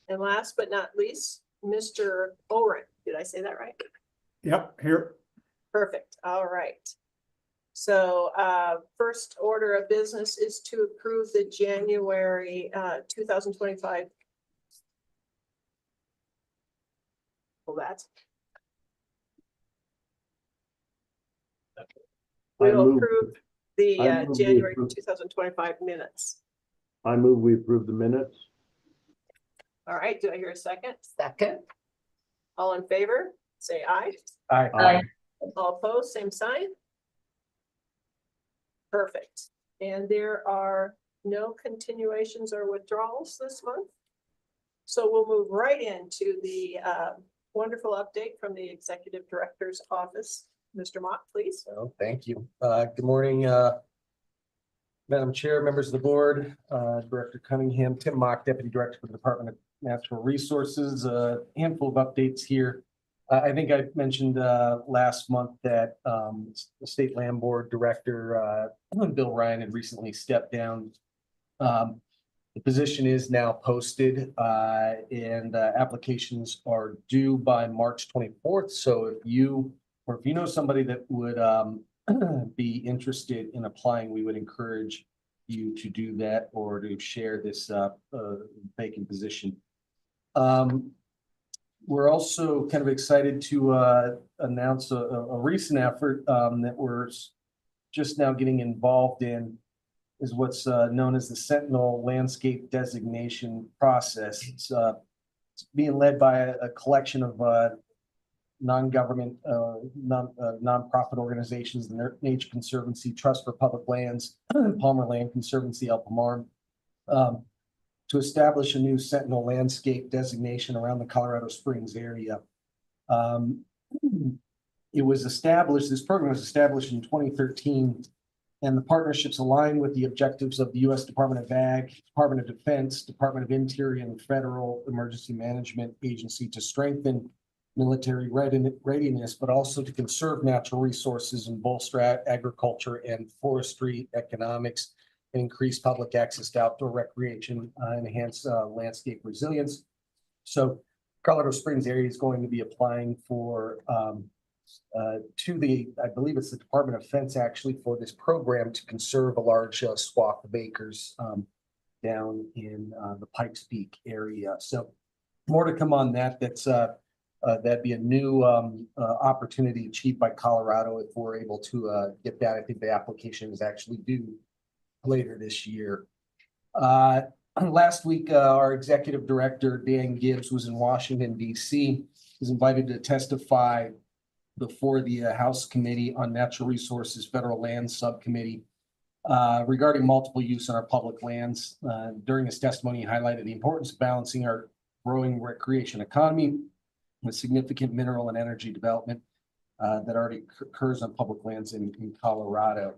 And last but not least, Mr. Oren. Did I say that right? Yep, here. Perfect. All right. So first order of business is to approve the January 2025. Well, that's. We'll approve the January 2025 minutes. I move we approve the minutes. All right. Do I hear a second? Second. All in favor, say aye. Aye. Aye. All opposed, same sign. Perfect. And there are no continuations or withdrawals this month. So we'll move right into the wonderful update from the Executive Director's Office. Mr. Mock, please. Oh, thank you. Good morning, Madam Chair, members of the board, Director Cunningham, Tim Mock, Deputy Director for the Department of Natural Resources. A handful of updates here. I think I mentioned last month that the State Land Board Director, Bill Ryan, had recently stepped down. The position is now posted and applications are due by March 24th. So if you know somebody that would be interested in applying, we would encourage you to do that or to share this vacant position. We're also kind of excited to announce a recent effort that we're just now getting involved in, is what's known as the Sentinel Landscape Designation process. It's being led by a collection of non-government, non-profit organizations, the Nature Conservancy, Trust for Public Lands, Palmer Land Conservancy, El Palmar, to establish a new Sentinel landscape designation around the Colorado Springs area. This program was established in 2013, and the partnerships align with the objectives of the U.S. Department of Ag, Department of Defense, Department of Interior, and Federal Emergency Management Agency to strengthen military readiness, but also to conserve natural resources and bolster agriculture and forestry economics, and increase public access to outdoor recreation, enhance landscape resilience. So Colorado Springs area is going to be applying for to the, I believe it's the Department of Defense actually, for this program to conserve a large swath of acres down in the Pikes Peak area. So more to come on that. That'd be a new opportunity achieved by Colorado if we're able to get that. I think the application is actually due later this year. Last week, our executive director, Dan Gibbs, was in Washington, D.C. He was invited to testify before the House Committee on Natural Resources Federal Land Subcommittee regarding multiple use on our public lands. During his testimony, he highlighted the importance of balancing our growing recreation economy with significant mineral and energy development that already occurs on public lands in Colorado.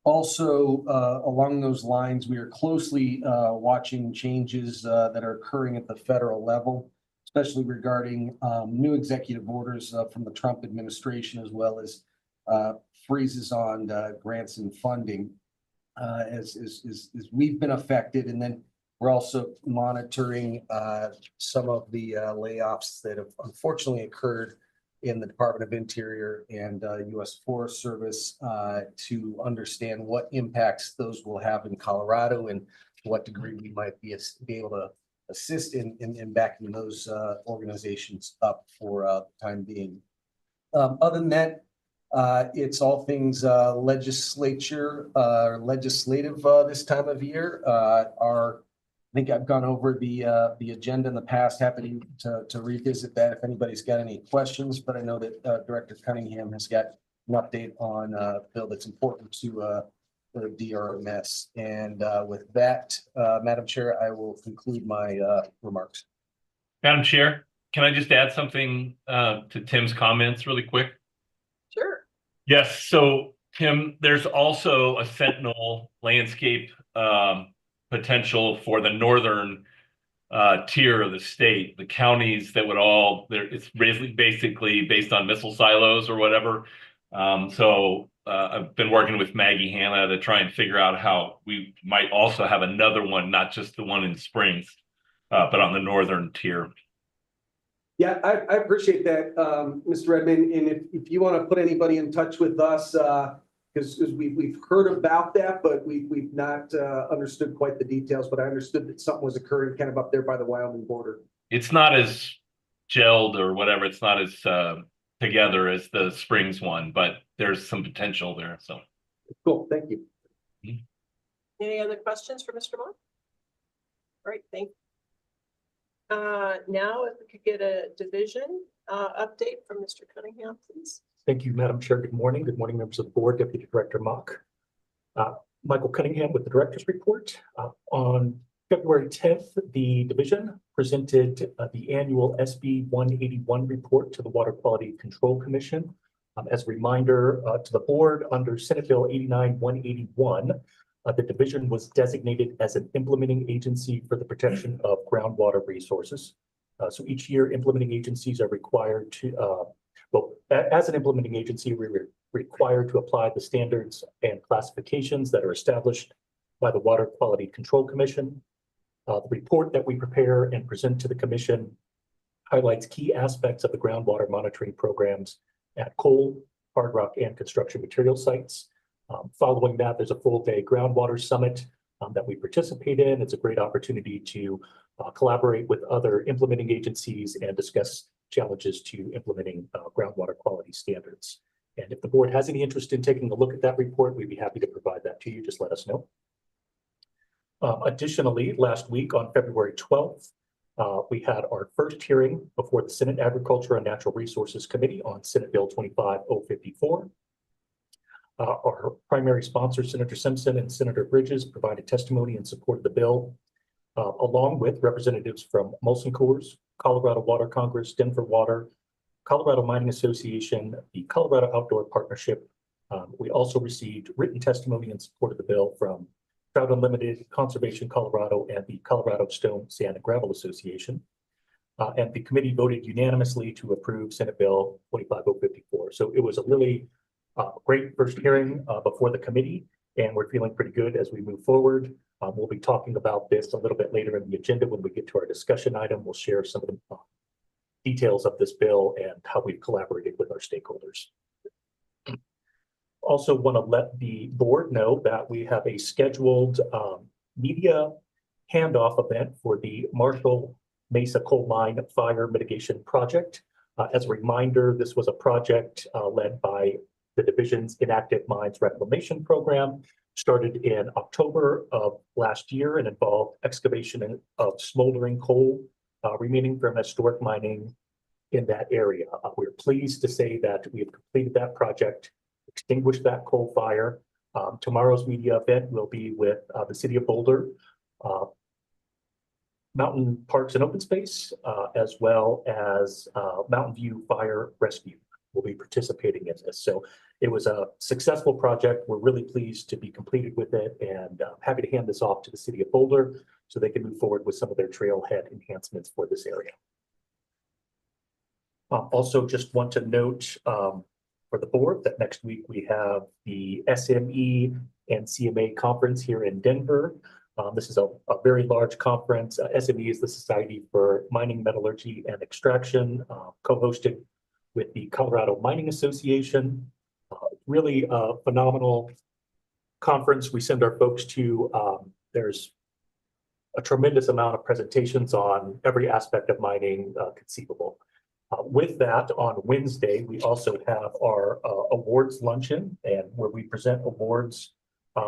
Also, along those lines, we are closely watching changes that are occurring at the federal level, especially regarding new executive orders from the Trump administration, as well as freezes on grants and funding as we've been affected. And then we're also monitoring some of the layoffs that have unfortunately occurred in the Department of Interior and U.S. Forest Service to understand what impacts those will have in Colorado and to what degree we might be able to assist in backing those organizations up for the time being. Other than that, it's all things legislative this time of year. I think I've gone over the agenda in the past. Happy to revisit that if anybody's got any questions, but I know that Director Cunningham has got an update on a bill that's important to the DRMS. And with that, Madam Chair, I will conclude my remarks. Madam Chair, can I just add something to Tim's comments really quick? Sure. Yes, so Tim, there's also a Sentinel landscape potential for the northern tier of the state, the counties that would all, it's basically based on missile silos or whatever. So I've been working with Maggie Hanna to try and figure out how we might also have another one, not just the one in Springs, but on the northern tier. Yeah, I appreciate that, Mr. Redmond, and if you want to put anybody in touch with us, because we've heard about that, but we've not understood quite the details, but I understood that something was occurring kind of up there by the Wyoming border. It's not as gelled or whatever. It's not as together as the Springs one, but there's some potential there. So Cool, thank you. Any other questions for Mr. Monk? All right, thank you. Now if we could get a division update from Mr. Cunningham, please. Thank you, Madam Chair. Good morning. Good morning, members of the board, Deputy Director Mock. Michael Cunningham with the Director's Report. On February 10th, the division presented the annual SB 181 report to the Water Quality Control Commission. As a reminder to the board, under Senate Bill 89-181, the division was designated as an implementing agency for the protection of groundwater resources. So each year, implementing agencies are required to, as an implementing agency, we're required to apply the standards and classifications that are established by the Water Quality Control Commission. The report that we prepare and present to the commission highlights key aspects of the groundwater monitoring programs at coal, hard rock, and construction material sites. Following that, there's a full-day groundwater summit that we participate in. It's a great opportunity to collaborate with other implementing agencies and discuss challenges to implementing groundwater quality standards. And if the board has any interest in taking a look at that report, we'd be happy to provide that to you. Just let us know. Additionally, last week on February 12th, we had our first hearing before the Senate Agriculture and Natural Resources Committee on Senate Bill 25054. Our primary sponsors, Senator Simpson and Senator Bridges, provided testimony in support of the bill, along with representatives from Molson Coors, Colorado Water Congress, Denver Water, Colorado Mining Association, the Colorado Outdoor Partnership. We also received written testimony in support of the bill from Trout Unlimited, Conservation Colorado, and the Colorado Stone, Sand, and Gravel Association. And the committee voted unanimously to approve Senate Bill 25054. So it was a really great first hearing before the committee, and we're feeling pretty good as we move forward. We'll be talking about this a little bit later in the agenda when we get to our discussion item. We'll share some of the details of this bill and how we've collaborated with our stakeholders. Also want to let the board know that we have a scheduled media handoff event for the Marshall Mesa Coal Mine Fire Mitigation Project. As a reminder, this was a project led by the division's Inactive Mines Reclamation Program, started in October of last year and involved excavation of smoldering coal remaining from historic mining in that area. We're pleased to say that we have completed that project, extinguished that coal fire. Tomorrow's media event will be with the City of Boulder, Mountain Parks and Open Space, as well as Mountain View Fire Rescue will be participating in this. So it was a successful project. We're really pleased to be completed with it, and happy to hand this off to the City of Boulder so they can move forward with some of their trailhead enhancements for this area. Also just want to note for the board that next week we have the SME and CMA conference here in Denver. This is a very large conference. SME is the Society for Mining, Metallurgy, and Extraction, co-hosted with the Colorado Mining Association. Really a phenomenal conference we send our folks to. There's a tremendous amount of presentations on every aspect of mining conceivable. With that, on Wednesday, we also have our awards luncheon, and where we present awards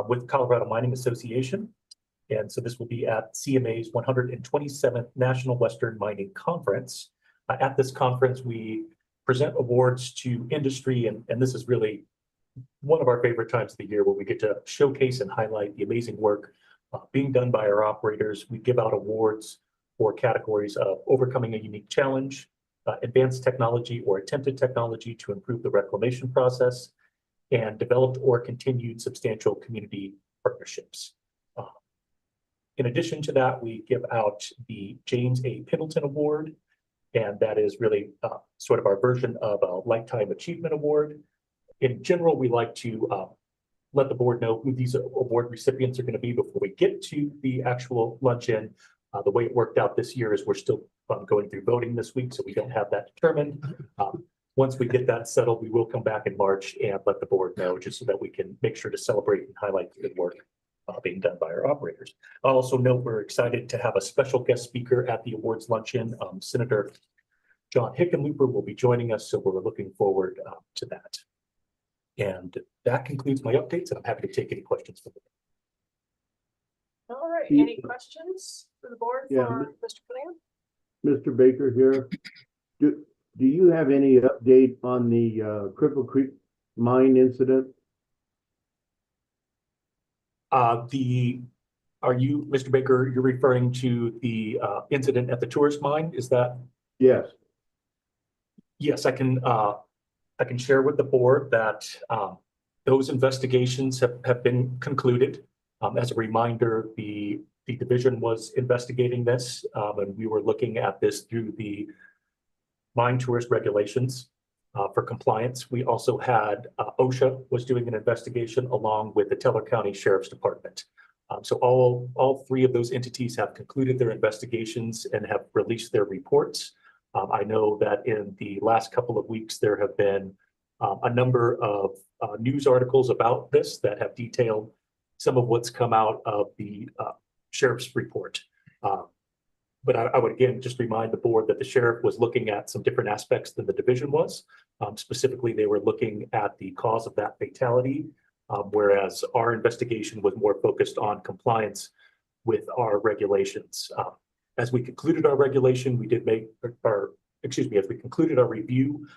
with Colorado Mining Association. And so this will be at CMA's 127th National Western Mining Conference. At this conference, we present awards to industry, and this is really one of our favorite times of the year where we get to showcase and highlight the amazing work being done by our operators. We give out awards for categories of overcoming a unique challenge, advanced technology or attempted technology to improve the reclamation process, and developed or continued substantial community partnerships. In addition to that, we give out the James A. Pendleton Award, and that is really sort of our version of a Lifetime Achievement Award. in general, we like to let the board know who these award recipients are going to be before we get to the actual luncheon. The way it worked out this year is we're still going through voting this week, so we don't have that determined. Once we get that settled, we will come back in March and let the board know, just so that we can make sure to celebrate and highlight the good work being done by our operators. I'll also note we're excited to have a special guest speaker at the awards luncheon. Senator John Hickenlooper will be joining us, so we're looking forward to that. And that concludes my updates, and I'm happy to take any questions from the All right, Yeah. any questions for the board Yeah. for Mr. Cunningham? Mr. Baker here. Do you have any update on the Cripple Creek mine incident? Are you, Mr. Baker, you're referring to the incident at the tourist mine? Is that? Yes. Yes, I can share with the board that those investigations have been concluded. As a reminder, the division was investigating this, and we were looking at this through the mine tourist regulations for compliance. We also had OSHA was doing an investigation along with the Teller County Sheriff's Department. So all three of those entities have concluded their investigations and have released their reports. I know that in the last couple of weeks, there have been a number of news articles about this that have detailed some of what's come out of the sheriff's report. But I would again just remind the board that the sheriff was looking at some different aspects than the division was. Specifically, they were looking at the cause of that fatality, whereas our investigation was more focused on compliance with our regulations. As we concluded our regulation, we did make as we concluded our review,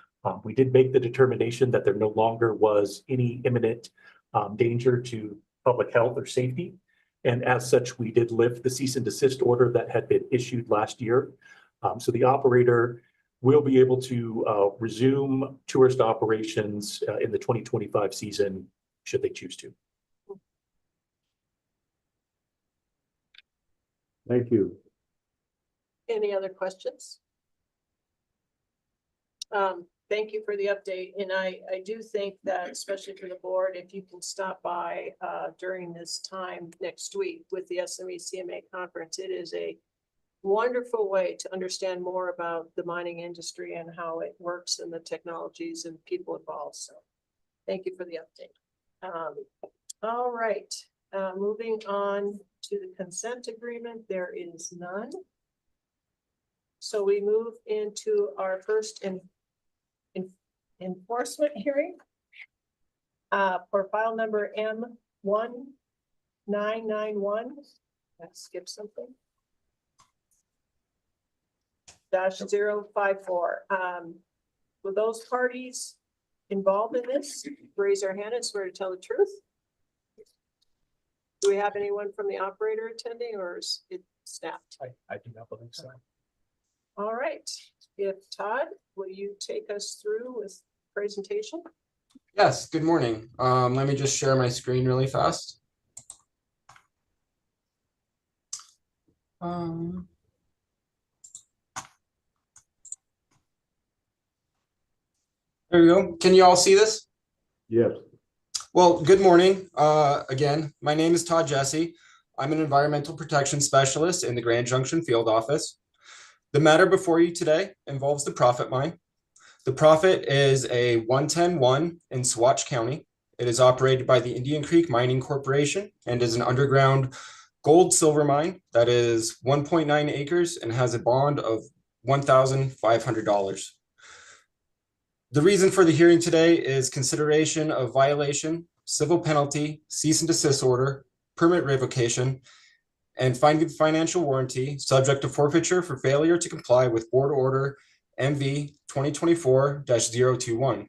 we did make the determination that there no longer was any imminent danger to public health or safety. And as such, we did lift the cease and desist order that had been issued last year. So the operator will be able to resume tourist operations in the 2025 season, should they choose to. Thank you. Any other questions? Thank you for the update. And I do think that, especially for the board, if you can stop by during this time next week with the SME CMA conference, it is a wonderful way to understand more about the mining industry and how it works and the technologies and people involved. So thank you for the update. All right, moving on to the consent agreement, there is none. So we move into our first enforcement hearing for file number M1991. I skipped something. -054. Will those parties involved in this raise their hand and swear to tell the truth? Do we have anyone from the operator attending, or is it staffed? I do not believe so. All right, if Todd, will you take us through with presentation? Yes, good morning. Let me just share my screen really fast. There we go. Can you all see this? Yes. Well, good morning. Again, my name is Todd Jesse. I'm an environmental protection specialist in the Grand Junction field office. The matter before you today involves the Prophet mine. The Prophet is a 110-1 in Swatch County. It is operated by the Indian Creek Mining Corporation and is an underground gold silver mine that is 1.9 acres and has a bond of $1,500. The reason for the hearing today is consideration of violation, civil penalty, cease and desist order, permit revocation, and financial warranty subject to forfeiture for failure to comply with board order MV 2024-021,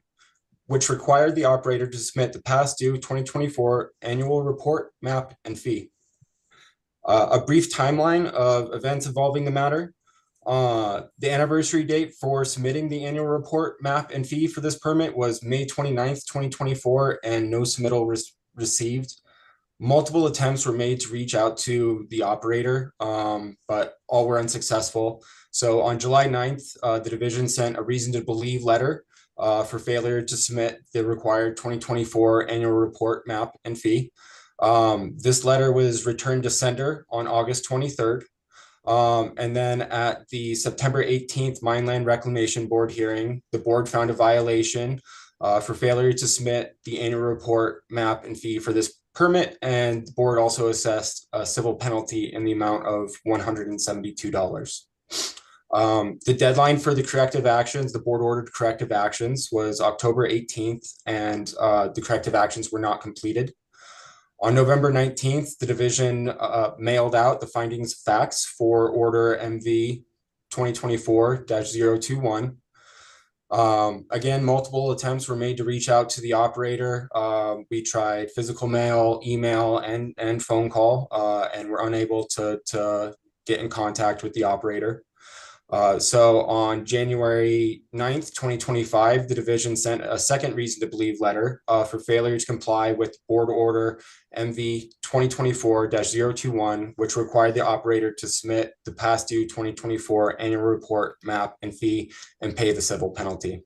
which required the operator to submit the past due 2024 annual report, map, and fee. A brief timeline of events involving the matter. The anniversary date for submitting the annual report, map, and fee for this permit was May 29th, 2024, and no submittal received. Multiple attempts were made to reach out to the operator, but all were unsuccessful. So on July 9th, the division sent a reason to believe letter for failure to submit the required 2024 annual report, map, and fee. This letter was returned to sender on August 23rd. And then at the September 18th Mineland Reclamation Board hearing, the board found a violation for failure to submit the annual report, map, and fee for this permit, and the board also assessed a civil penalty in the amount of $172. The deadline for the corrective actions, the board ordered corrective actions, was October 18th, and the corrective actions were not completed. On November 19th, the division mailed out the findings of facts for order MV 2024-021. Again, multiple attempts were made to reach out to the operator. We tried physical mail, email, and phone call, and were unable to get in contact with the operator. So on January 9th, 2025, the division sent a second reason to believe letter for failure to comply with board order MV 2024-021, which required the operator to submit the past due 2024 annual report, map, and fee and pay the civil penalty.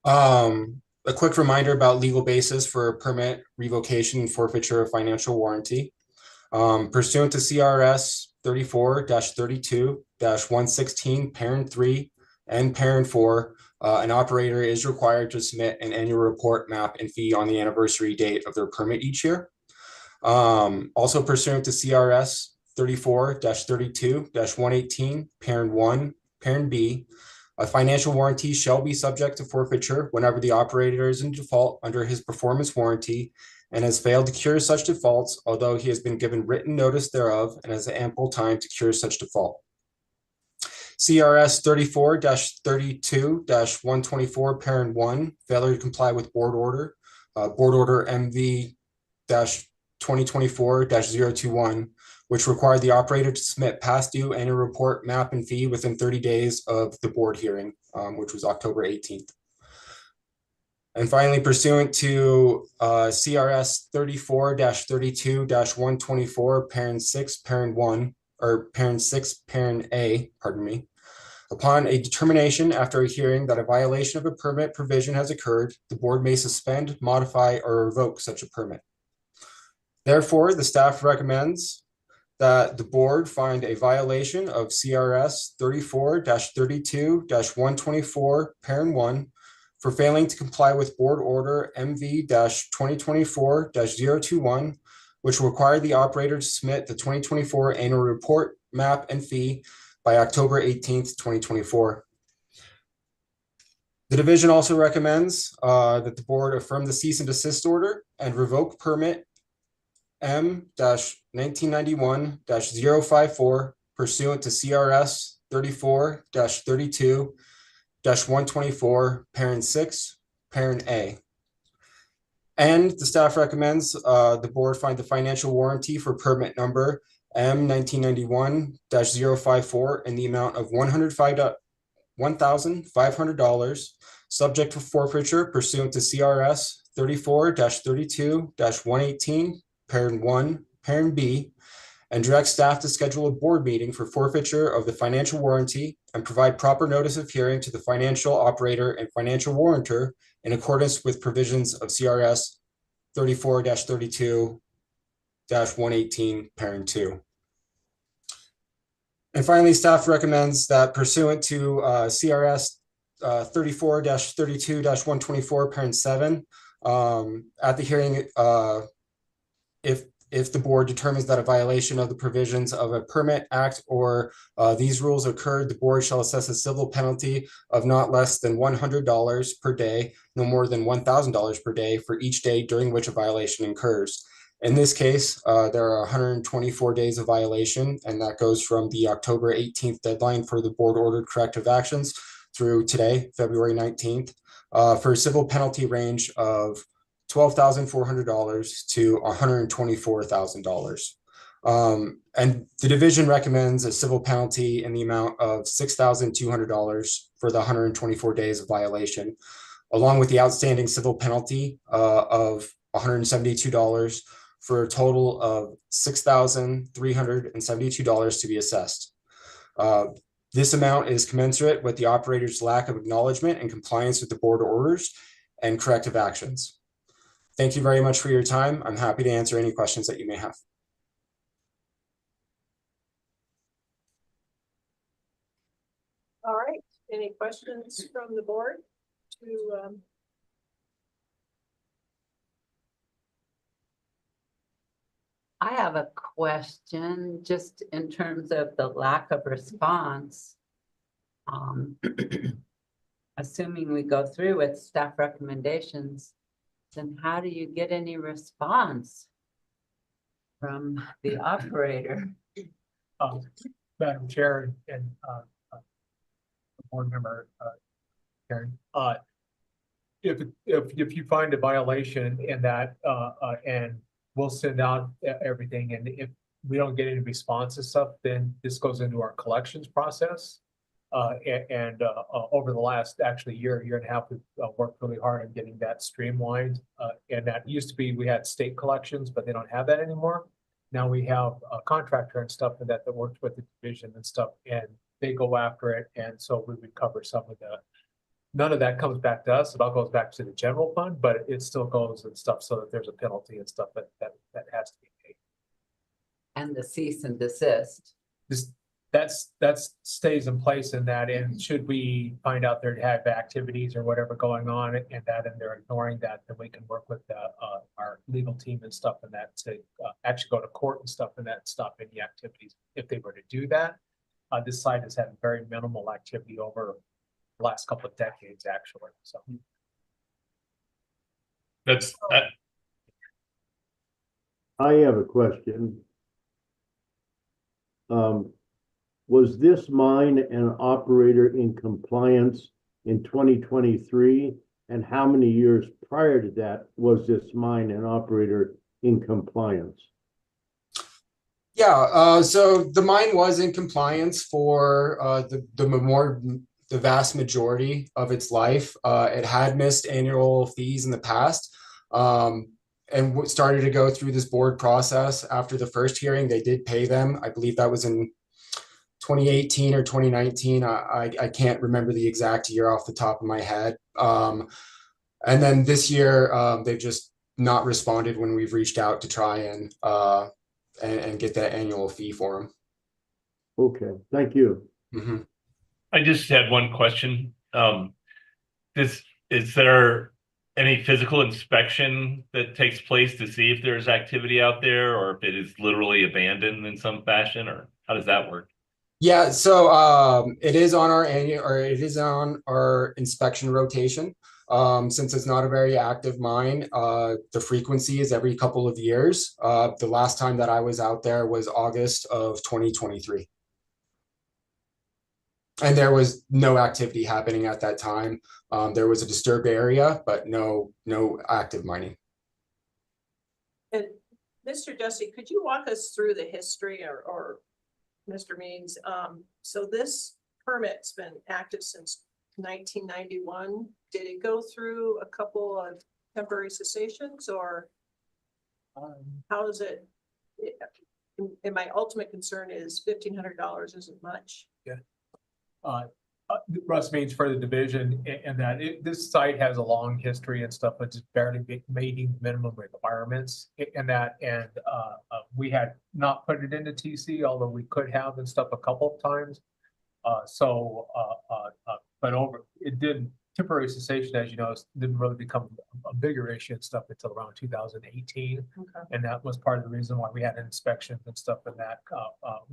A quick reminder about legal basis for permit revocation and forfeiture of financial warranty. Pursuant to CRS 34-32-116, parent 3 and parent 4, an operator is required to submit an annual report, map, and fee on the anniversary date of their permit each year. Also pursuant to CRS 34-32-118, parent 1, parent B, a financial warranty shall be subject to forfeiture whenever the operator is in default under his performance warranty and has failed to cure such defaults, although he has been given written notice thereof and has ample time to cure such default. CRS 34-32-124, parent 1, failure to comply with board order MV 2024-021, which required the operator to submit past due annual report, map, and fee within 30 days of the board hearing, which was October 18th. And finally, pursuant to CRS 34-32-124, parent 6, parent 1, or parent 6, parent A, pardon me, upon a determination after a hearing that a violation of a permit provision has occurred, the board may suspend, modify, or revoke such a permit. Therefore, the staff recommends that the board find a violation of CRS 34-32-124, parent 1, for failing to comply with board order MV 2024-021, which required the operator to submit the 2024 annual report, map, and fee by October 18th, 2024. The division also recommends that the board affirm the cease and desist order and revoke permit M-1991-054 pursuant to CRS 34-32-124, parent 6, parent A. And the staff recommends the board find the financial warranty for permit number M-1991-054 in the amount of $1,500, subject to forfeiture pursuant to CRS 34-32-118, parent 1, parent B, and direct staff to schedule a board meeting for forfeiture of the financial warranty and provide proper notice of hearing to the financial operator and financial warrantor in accordance with provisions of CRS 34-32-118, parent 2. And finally, staff recommends that pursuant to CRS 34-32-124, parent 7, at the hearing, if the board determines that a violation of the provisions of a permit act or these rules occurred, the board shall assess a civil penalty of not less than $100 per day, no more than $1,000 per day for each day during which a violation occurs. In this case, there are 124 days of violation, and that goes from the October 18th deadline for the board ordered corrective actions through today, February 19th, for a civil penalty range of $12,400 to $124,000. And the division recommends a civil penalty in the amount of $6,200 for the 124 days of violation, along with the outstanding civil penalty of $172 for a total of $6,372 to be assessed. This amount is commensurate with the operator's lack of acknowledgement and compliance with the board orders and corrective actions. Thank you very much for your time. I'm happy to answer any questions that you may have. All right, any questions from the board to, I have a question, just in terms of the lack of response. Assuming we go through with staff recommendations, then how do you get any response from the operator? Madam Chair and board member Karen, if you find a violation in that and we'll send out everything, and if we don't get any response and stuff, then this goes into our collections process. Over the last actually year and a half, we've worked really hard on getting that streamlined. And that used to be, we had state collections, but they don't have that anymore. Now we have a contractor and stuff that works with the division and stuff, and they go after it. And so we recover some of none of that comes back to us. It all goes back to the general fund, but it still goes and stuff so that there's a penalty and stuff that has to be paid. And the cease and desist. That stays in place in that, and should we find out there to have activities or whatever going on and they're ignoring that, then we can work with our legal team and stuff and that to actually go to court and stuff and that stop any activities. If they were to do that, this site has had very minimal activity over the last couple of decades, actually. So That's I have a question. Was this mine and operator in compliance in 2023? And how many years prior to that was this mine and operator in compliance? Yeah, so the mine was in compliance for the vast majority of its life. It had missed annual fees in the past, and started to go through this board process. After the first hearing, they did pay them. I believe that was in 2018 or 2019. I can't remember the exact year off the top of my head. And then this year, they've just not responded when we've reached out to try and get that annual fee for them. Okay, thank you. Mm-hmm. I just had one question. Is there any physical inspection that takes place to see if there's activity out there, or if it is literally abandoned in some fashion, or how does that work? Yeah, so it is on our inspection rotation. Since it's not a very active mine, the frequency is every couple of years. The last time that I was out there was August of 2023. And there was no activity happening at that time. There was a disturbed area, but no active mining. and Mr. Dusty, could you walk us through the history or Mr. Means? So this permit's been active since 1991. Did it go through a couple of temporary cessations, or how is it? And my ultimate concern is $1,500 isn't much. Russ Means for the division, and that this site has a long history and stuff, but just barely meeting minimum requirements and we had not put it into TC, although we could have and stuff a couple of times. But it did temporary cessation, as you know, didn't really become a bigger issue and stuff until around 2018. Okay. And that was part of the reason why we had inspections and stuff and that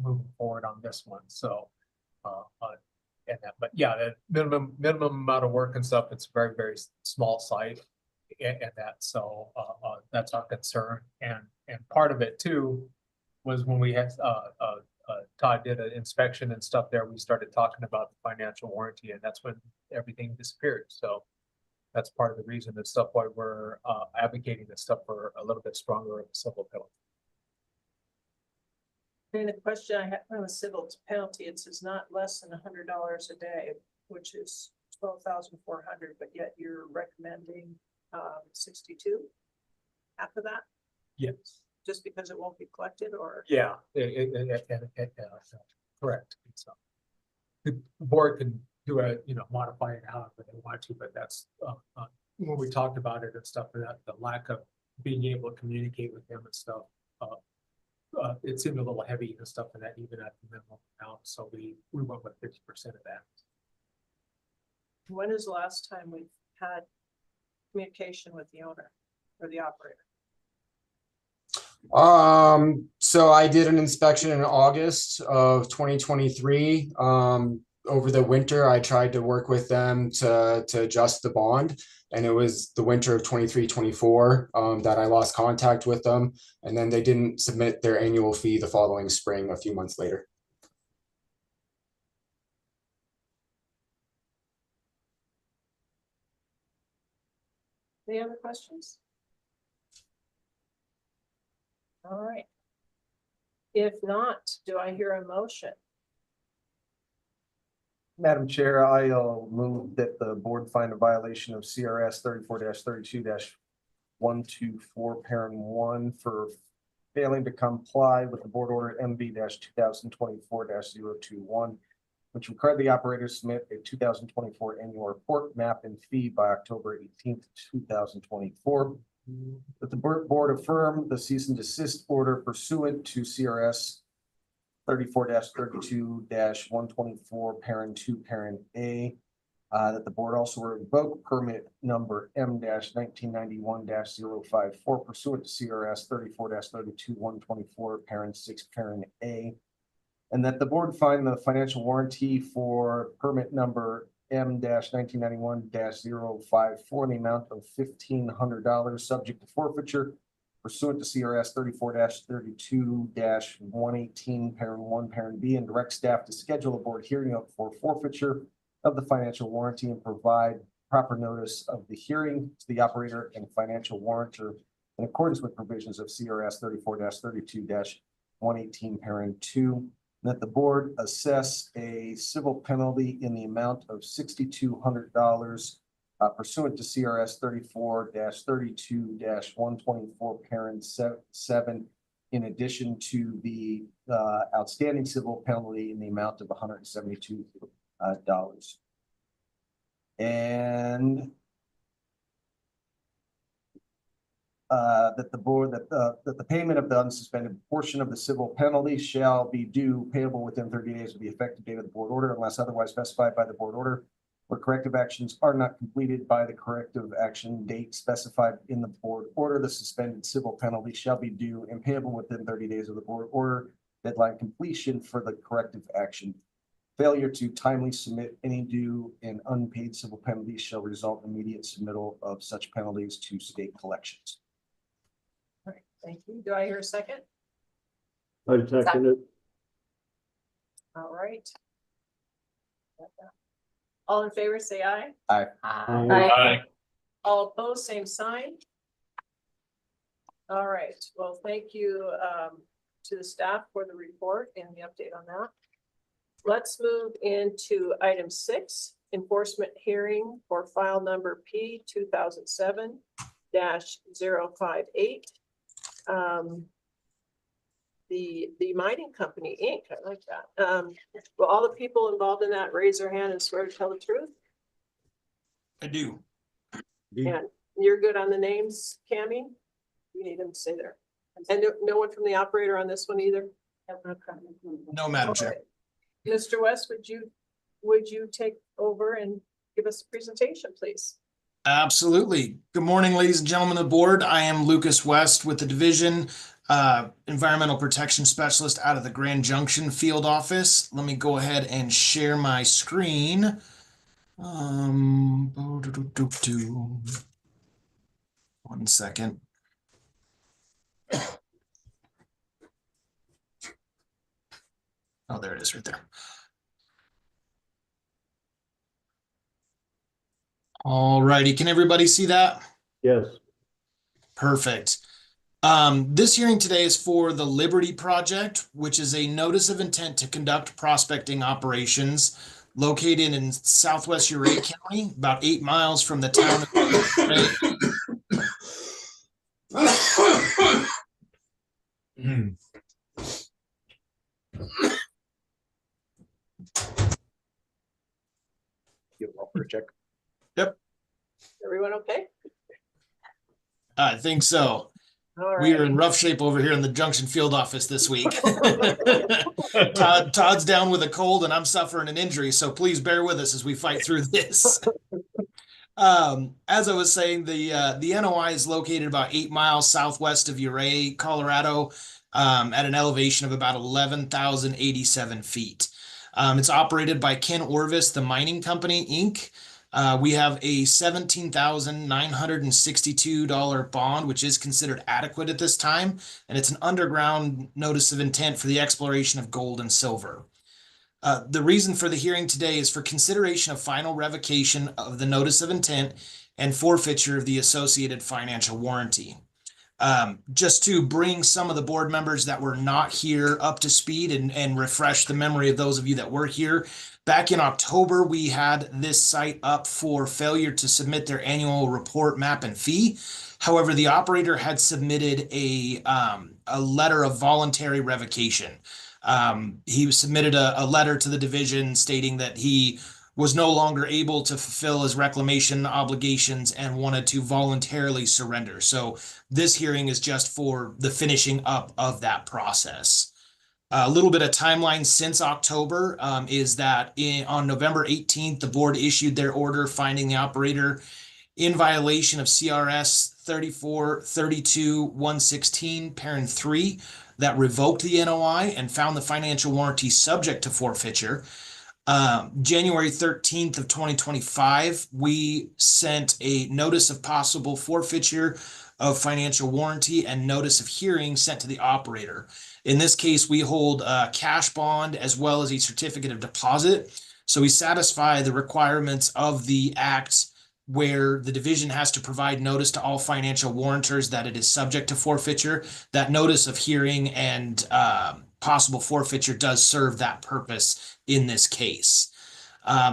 moving forward on this one. So but yeah, the minimum amount of work and stuff, it's a very, very small site and that, so that's our concern. And part of it too was when we had Todd did an inspection and stuff there, we started talking about the financial warranty, and that's when everything disappeared. So that's part of the reason and stuff why we're advocating this stuff for a little bit stronger of a civil penalty. And the question I have on the civil penalty, it says not less than $100 a day, which is 12,400, but yet you're recommending 62, half of that, Yes. just because it won't be collected, or? Yeah, correct. So board can do modify it however they want to, but that's, when we talked about it and stuff, that the lack of being able to communicate with them and stuff, it seemed a little heavy and stuff in that, even at the minimum amount, so we went with 50% of that. When is the last time we've had communication with the owner or the operator? So I did an inspection in August of 2023. Over the winter, I tried to work with them to adjust the bond, and it was the winter of 23-24 that I lost contact with them, and then they didn't submit their annual fee the following spring, a few months later. Any other questions? All right. If not, do I hear a motion? Madam Chair, I'll move that the board find a violation of CRS 34-32-124 parent 1 for failing to comply with the board order MB-2024-021, which required the operator to submit a 2024 annual report, map, and fee by October 18th, 2024. That the board affirm the cease and desist order pursuant to CRS 34-32-124 parent 2 parent A. That the board also revoke permit number M-1991-054 pursuant to CRS 34-32-124 parent 6 parent A. And that the board find the financial warranty for permit number M-1991-054 in the amount of $1,500 subject to forfeiture pursuant to CRS 34-32-118 parent 1 parent B, and direct staff to schedule a board hearing for forfeiture of the financial warranty and provide proper notice of the hearing to the operator and financial warrantor in accordance with provisions of CRS 34-32-118 parent 2. That the board assess a civil penalty in the amount of $6,200 pursuant to CRS 34-32-124 parent 7, in addition to the outstanding civil penalty in the amount of $172. And that the board, that the payment of the unsuspended portion of the civil penalty shall be due payable within 30 days of the effective date of the board order, unless otherwise specified by the board order, where corrective actions are not completed by the corrective action date specified in the board order. The suspended civil penalty shall be due and payable within 30 days of the board order deadline completion for the corrective action. Failure to timely submit any due and unpaid civil penalties shall result in immediate submittal of such penalties to state collections. All right, thank you. Do I hear a second? I second it. All right. All in favor, say aye. Aye. Aye. All opposed, same sign. All right, well, thank you to the staff for the report and the update on that. Let's move into item 6, enforcement hearing for file number P 2007-058. The mining company, Inc. I like that. Will all the people involved in that raise their hand and swear to tell the truth? I do. And you're good on the names, Cammie? You need them to say there. And no one from the operator on this one either? No, Madam Chair. Okay. Mr. West, would you take over and give us a presentation, please? Absolutely. Good morning, ladies and gentlemen of the board. I am Lucas West with the Division Environmental Protection Specialist out of the Grand Junction Field Office. Let me go ahead and share my screen. One second. Oh, there it is right there. All righty. Can everybody see that? Yes. Perfect. This hearing today is for the Liberty Project, which is a notice of intent to conduct prospecting operations located in southwest Uray County, about 8 miles from the town of Uray. Give them all for a check. Everyone okay? I think so. All We are right. in rough shape over here in the Junction Field office this week. Todd's down with a cold and I'm suffering an injury, so please bear with us as we fight through this. As I was saying, the NOI is located about 8 miles southwest of Ouray, Colorado, at an elevation of about 11,087 feet. It's operated by Ken Orvis, the mining company, Inc. We have a $17,962 bond, which is considered adequate at this time, and it's an underground notice of intent for the exploration of gold and silver. The reason for the hearing today is for consideration of final revocation of the notice of intent and forfeiture of the associated financial warranty. Just to bring some of the board members that were not here up to speed and refresh the memory of those of you that were here. Back in October, we had this site up for failure to submit their annual report, map, and fee. However, the operator had submitted a letter of voluntary revocation. He submitted a letter to the division stating that he was no longer able to fulfill his reclamation obligations and wanted to voluntarily surrender. So this hearing is just for the finishing up of that process. A little bit of timeline since October is that on November 18th, the board issued their order finding the operator in violation of CRS 3432-116, parent 3, that revoked the NOI and found the financial warranty subject to forfeiture. January 13th of 2025, we sent a notice of possible forfeiture of financial warranty and notice of hearing sent to the operator. In this case, we hold a cash bond as well as a certificate of deposit. So we satisfy the requirements of the act where the division has to provide notice to all financial warrantors that it is subject to forfeiture. That notice of hearing and possible forfeiture does serve that purpose in this case.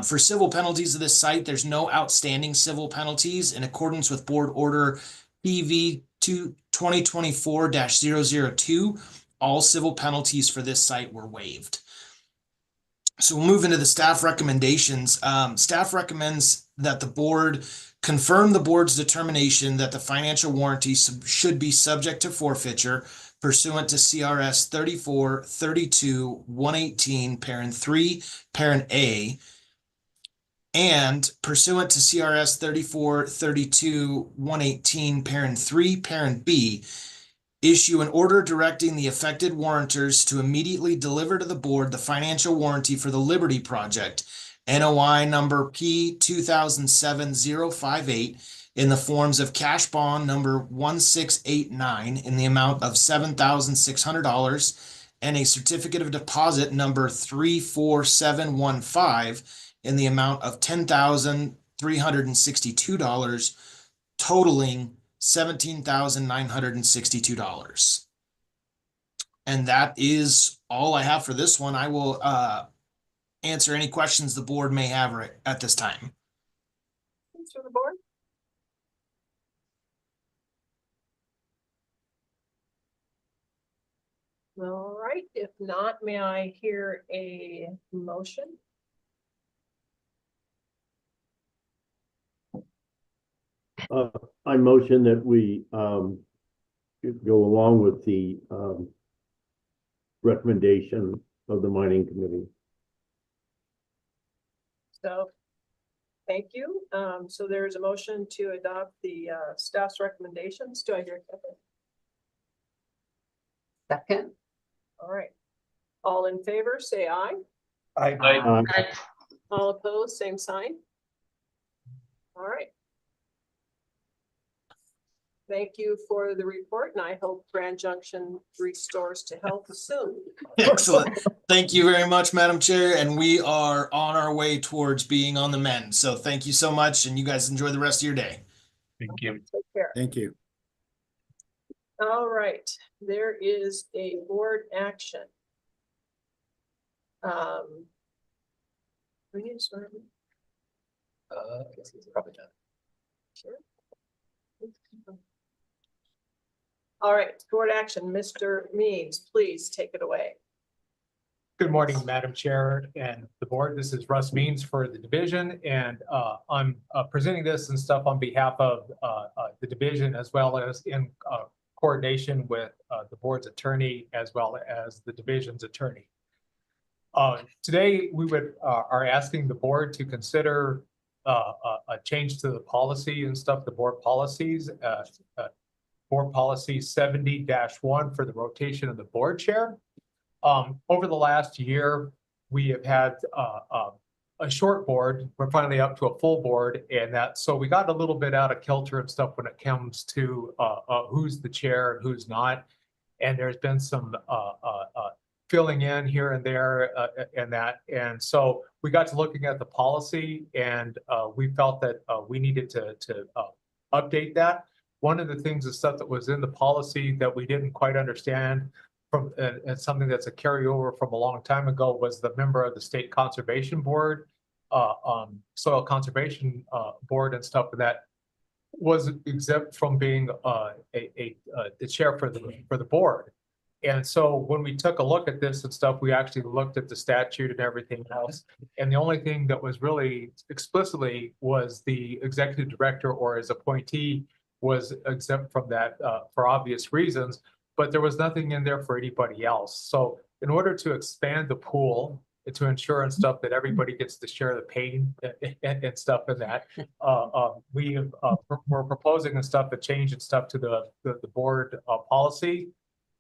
For civil penalties of this site, there's no outstanding civil penalties. In accordance with Board Order PV 2024-002, all civil penalties for this site were waived. So we'll move into the staff recommendations. Staff recommends that the board confirm the board's determination that the financial warranty should be subject to forfeiture pursuant to CRS 3432-118, parent 3, parent A, and pursuant to CRS 3432-118, parent 3, parent B, issue an order directing the affected warrantors to immediately deliver to the board the financial warranty for the Liberty Project, NOI number P 2007-058, in the forms of cash bond number 1689 in the amount of $7,600 and a certificate of deposit number 34715 in the amount of $10,362, totaling $17,962. And that is all I have for this one. I will answer any questions the board may have at this time. Thanks for the board. All right, if not, may I hear a motion? I motion that we go along with the recommendation of the mining committee. So, thank you. So there's a motion to adopt the staff's recommendations. Do I hear a second? Second. All right. All in favor, say aye. Aye. All opposed, same sign. All right. Thank you for the report, and I hope Grand Junction restores to health soon. Excellent. Thank you very much, Madam Chair. And we are on our way towards being on the mend. So thank you so much. And you guys enjoy the rest of your day. Thank you. Take care. Thank you. All right, there is a board action. We need to start. I guess he's probably done. Sure. All right, board action, Mr. Means, please take it away. Good morning, Madam Chair and the board. This is Russ Means for the division, and I'm presenting this and stuff on behalf of the division as well as in coordination with the board's attorney as well as the division's attorney. Today, we are asking the board to consider a change to the policy and stuff, the board policies, board policy 70-1 for the rotation of the board chair. Over the last year, we have had a short board. We're finally up to a full board, and so we got a little bit out of kilter and stuff when it comes to who's the chair and who's not. And there's been some filling in here and there and that. And so we got to looking at the policy, and we felt that we needed to update that. One of the things, the stuff that was in the policy that we didn't quite understand from, and something that's a carryover from a long time ago, was the member of the State Conservation Board, Soil Conservation Board and stuff that was exempt from being the chair for the board. And so when we took a look at this and stuff, we actually looked at the statute and everything else. And the only thing that was really explicitly was the executive director or his appointee was exempt from that for obvious reasons, but there was nothing in there for anybody else. So in order to expand the pool to ensure and stuff that everybody gets to share the pain and stuff in that, we're proposing and stuff, a change and stuff to the board policy.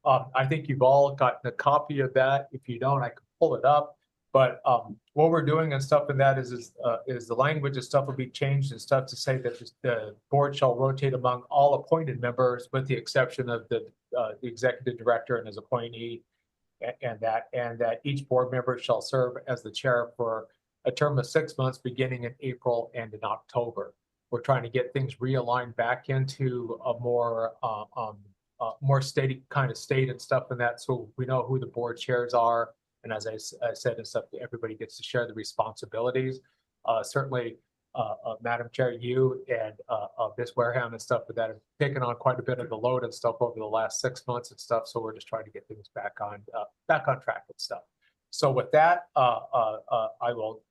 I think you've all gotten a copy of that. If you don't, I can pull it up. But what we're doing and stuff in that is the language and stuff will be changed and stuff to say that the board shall rotate among all appointed members with the exception of the executive director and his appointee, and that each board member shall serve as the chair for a term of 6 months beginning in April and in October. We're trying to get things realigned back into a more steady kind of state and stuff in that, so we know who the board chairs are. And as I said and stuff, everybody gets to share the responsibilities. Certainly, Madam Chair, you and Ms. Wareham and stuff that have taken on quite a bit of the load and stuff over the last 6 months and stuff. So we're just trying to get things back on track and stuff. So with that, I will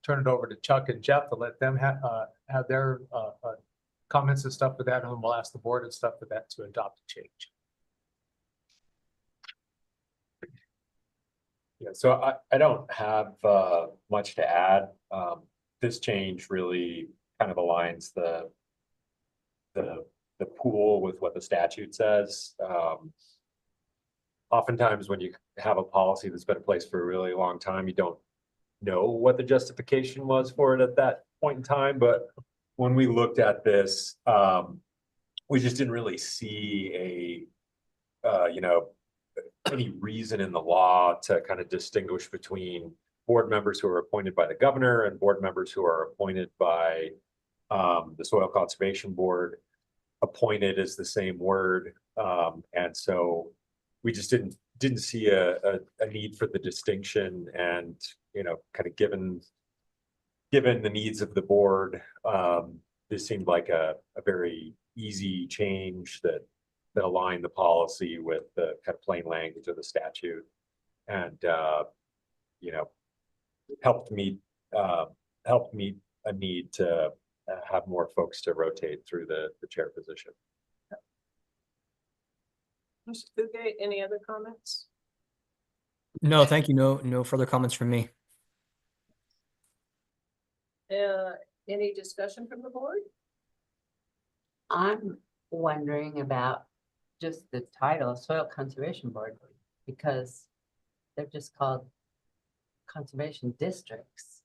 turn it over to Chuck and Jeff to let them have their comments and stuff with that, and then we'll ask the board and stuff for that to adopt a change. Yeah, so I don't have much to add. This change really kind of aligns the pool with what the statute says. Oftentimes when you have a policy that's been in place for a really long time, you don't know what the justification was for it at that point in time. But when we looked at this, we just didn't really see any reason in the law to kind of distinguish between board members who are appointed by the governor and board members who are appointed by the Soil Conservation Board. Appointed is the same word, and so we just didn't see a need for the distinction. And kind of given the needs of the board, this seemed like a very easy change that align the policy with the kind of plain language of the statute, and helped meet a need to have more folks to rotate through the chair position. Mr. Fugate, any other comments? No, thank you. No further comments from me. Any discussion from the board? I'm wondering about just the title, Soil Conservation Board, because they're just called conservation districts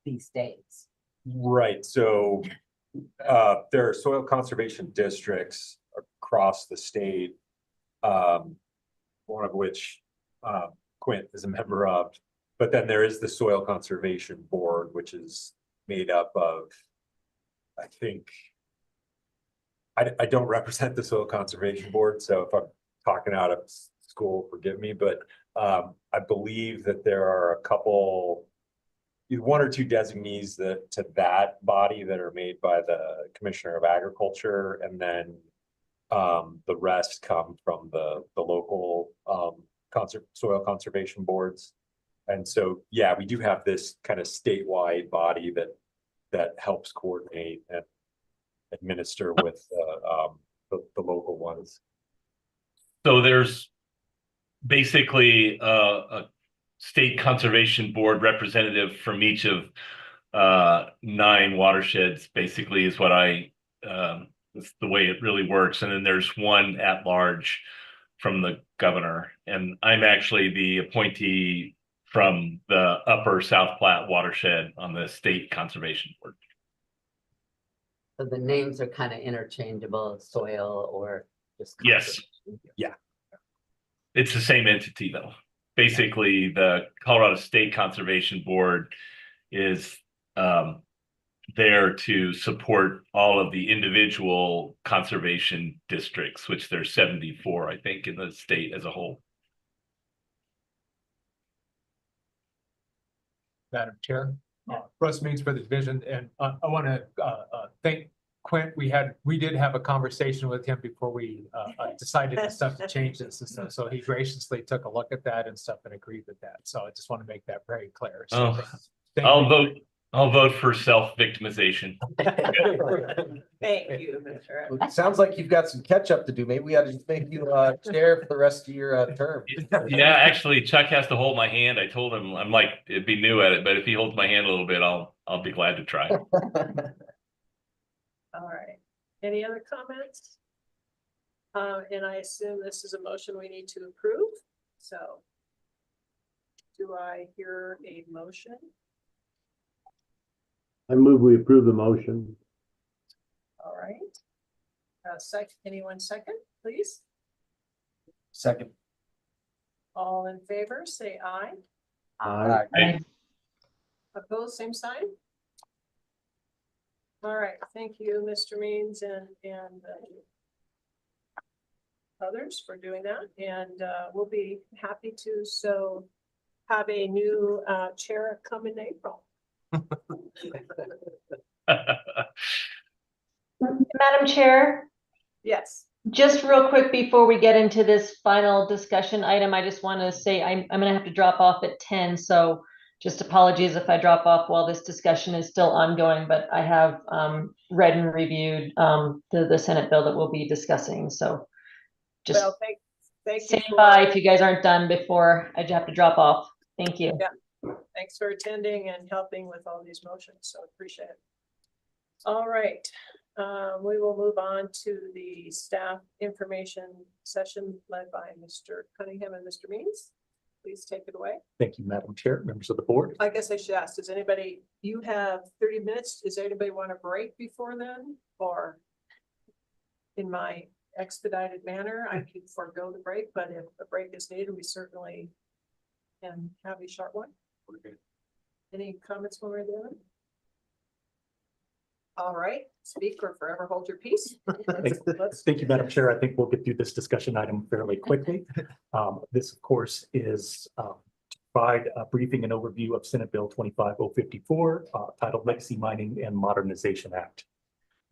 these days. Right. So there are soil conservation districts across the state, one of which Quint is a member of. But then there is the Soil Conservation Board, which is made up of, I think, I don't represent the Soil Conservation Board, so if I'm talking out of school, forgive me, but I believe that there are a couple, one or two designees to that body that are made by the Commissioner of Agriculture, and then the rest come from the local soil conservation boards. And so, yeah, we do have this kind of statewide body that helps coordinate and administer with the local ones. So there's basically a state conservation board representative from each of 9 watersheds, basically is what it's the way it really works. And then there's one at large from the governor. And I'm actually the appointee from the upper South Platte watershed on the state conservation board. So the names are kind of interchangeable, soil or just. Yes. conservation. It's the same entity though. Basically, the Colorado State Conservation Board is there to support all of the individual conservation districts, which there's 74, I think, in the state as a whole. Madam Chair, Russ Means for the division, and I want to thank Quint. We did have a conversation with him before we decided and stuff to change this and stuff. So he graciously took a look at that and stuff and agreed with that. So I just want to make that very clear. So thank you. I'll vote for self-victimization. Thank you, Mr. Well, it sounds like you've got some catch up to do. Maybe we ought to just make you chair for the rest of your term. Yeah, actually, Chuck has to hold my hand. I told him I'm like, it'd be new at it, but if he holds my hand a little bit, I'll be glad to try. All right. Any other comments? And I assume this is a motion we need to approve. So do I hear a motion? I move we approve the motion. All right. Anyone second, please? Second. All in favor, say aye. Aye. Opposed, same sign. All right, thank you, Mr. Means and others for doing that. And we'll be happy to have a new chair come in April. Madam Chair, Yes. just real quick before we get into this final discussion item, I just want to say I'm going to have to drop off at 10. So just apologies if I drop off while this discussion is still ongoing, but I have read and reviewed the Senate bill that we'll be discussing. So just Well, thank you. stand by if you guys aren't done before I have to drop off. Thank you. Yeah. Thanks for attending and helping with all these motions. So appreciate it. All right. We will move on to the staff information session led by Mr. Cunningham and Mr. Means. Please take it away. Thank you, Madam Chair, members of the board. I guess I should ask, you have 30 minutes. Does anybody want a break before then? Or in my expedited manner, I can forego the break, but if a break is needed, we certainly can have a short one. Any comments when we're there? All right, speak or forever hold your peace. Thank you, Madam Chair. I think we'll get through this discussion item fairly quickly. This, of course, is to provide a briefing and overview of Senate Bill 25054, titled Legacy Mining and Modernization Act.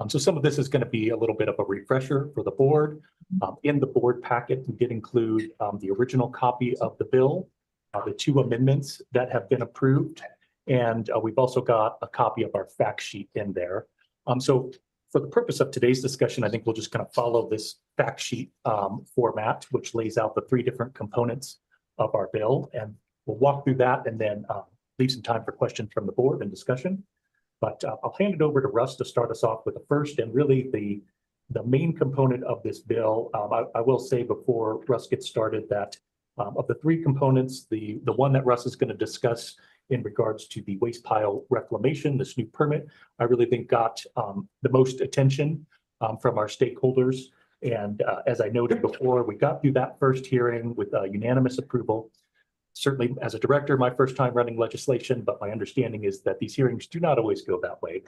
So some of this is going to be a little bit of a refresher for the board. In the board packet, we did include the original copy of the bill, the 2 amendments that have been approved, and we've also got a copy of our fact sheet in there. So for the purpose of today's discussion, I think we'll just kind of follow this fact sheet format, which lays out the 3 different components of our bill. And we'll walk through that and then leave some time for questions from the board and discussion. But I'll hand it over to Russ to start us off with the first and really the main component of this bill. I will say before Russ gets started that of the 3 components, the one that Russ is going to discuss in regards to the waste pile reclamation, this new permit, I really think got the most attention from our stakeholders. And as I noted before, we got through that first hearing with unanimous approval. Certainly as a director, my first time running legislation, but my understanding is that these hearings do not always go that way.